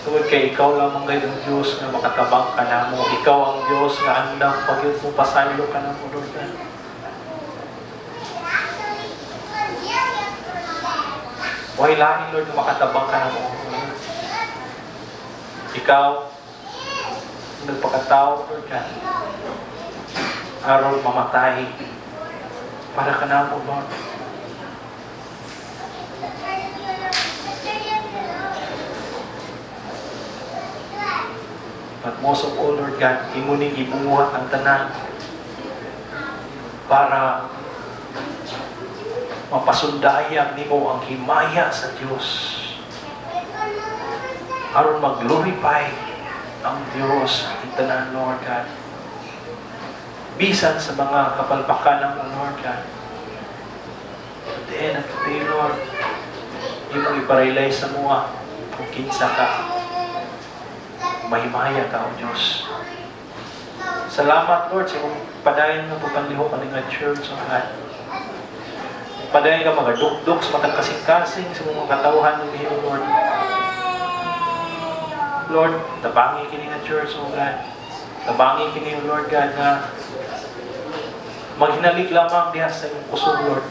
Tungod kay ikaw lamang kayo ng Diyos na makatabang ka na mo. Ikaw ang Diyos na andang pagyod mo pa sa ilong ka na mo, Lord God. Huwag lahin, Lord, na makatabang ka na mo. Ikaw, nagpakatao, Lord God, aron mamatay para ka na mo, Lord. But most of all, Lord God, imuning ibuhat ang tanan para mapasundayag nimo ang himaya sa Diyos aron mag-glorify ang Diyos ang tanan, Lord God. Bisan sa mga kapalpakan ng Lord God. At the end of the day, Lord, imong iparealize sa mga kung kinsa ka. Mahimaya ka, O Diyos. Salamat, Lord, sa imong padayon nga pagpanliho ka nga church, O God. Padayon ka mga dugdug sa matang kasing-kasing sa mga katawhan ng iyo, Lord. Lord, tabangi kini nga church, O God. Tabangi kini, Lord God, na maghinalik lamang diha sa iyong kusog, Lord.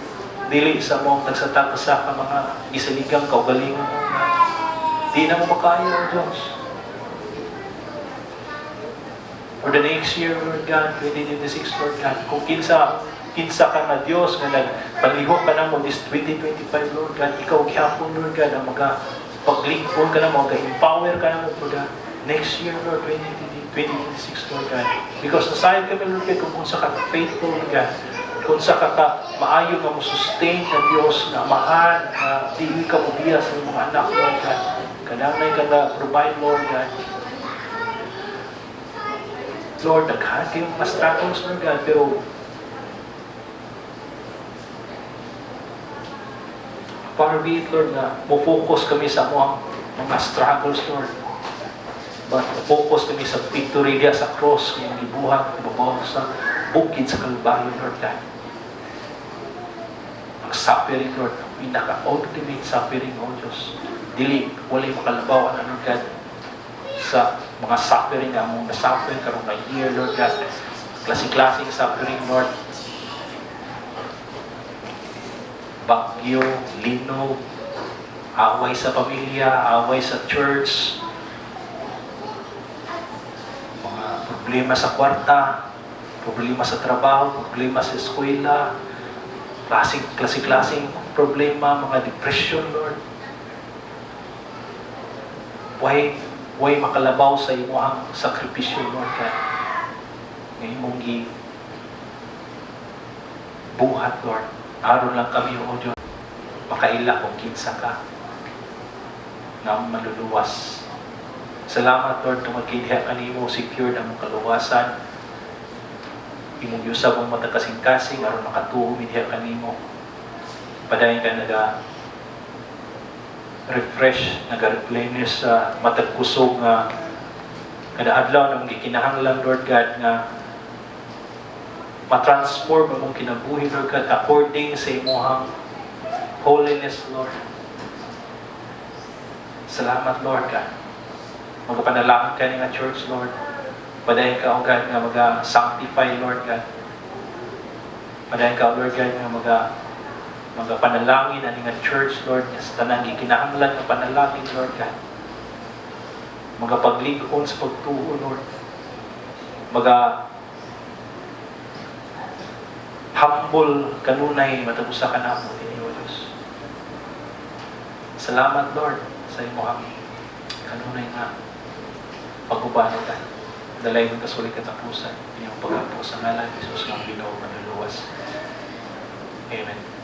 Dili sa mong tagsatagsa ka mga gisaligang kaugalingon, O God. Di na mo makayo, O Diyos. For the next year, Lord God, 2026, Lord God, kung kinsa ka na Diyos, nga nagpalihok ka na mo this 2025, Lord God, ikaw gihapon, Lord God, ang paglingkod ka na mo, empower ka na mo for the next year, Lord, 2026, Lord God. Because nasayad kami, Lord God, kung sa ka faithful, Lord God, kung sa ka maayo nga mo sustain na Diyos, na amahan, na dili ka mo biya sa mga anak, Lord God. Kananay ka na provide, Lord God. Lord, naghaan kayong mga struggles, Lord God, pero far be it, Lord, na focus kami sa mga struggles, Lord. But focus kami sa victory diya sa cross, kayong gibuhat, ibabaw sa bukid sa Kalbaryo, Lord God. Ang suffering, Lord, ang pinaka-ultimate suffering, O Diyos. Dili, walay makalabaw, Lord God, sa mga suffering na mong na-suffer karong na year, Lord God. Klase-klaseng suffering, Lord. Bagyo, lino, away sa pamilya, away sa church, mga problema sa kwarta, problema sa trabaho, problema sa eskwela, klase-klaseng problema, mga depression, Lord. Way makalabaw sa imo ang sakripisyo, Lord God. Ngayon mong buhat, Lord. Aron lang kami, O Diyos, makaila kung kinsa ka na maluluwas. Salamat, Lord, tungod kay diha kanimo secured ang kaluwasan. imong yusab ang mata kasing-kasing aron makatuo diha kanimo. Padayon ka refresh, replenish sa matag kusog nga kada adlaw na mong gikinahanglan, Lord God, nga matransform ang mong kinabuhi, Lord God, according sa imuhang holiness, Lord. Salamat, Lord God. Magapanalangin ka nga church, Lord. Padayon ka, O God, nga maga-sanctify, Lord God. Padayon ka, Lord God, nga magapanalangin ang nga church, Lord, sa tanang gikinahanglan nga panalangin, Lord God. Magapaglig-on sa pagtuo, Lord. Humble kanunay matagusa ka na mo, Diyos. Salamat, Lord, sa imuhang kanunay nga pagubano ka. Dalay ng kasulit katapusan, iyong pag-apo sa ngalan, Jesus ng Ginoo manluluwas. Amen.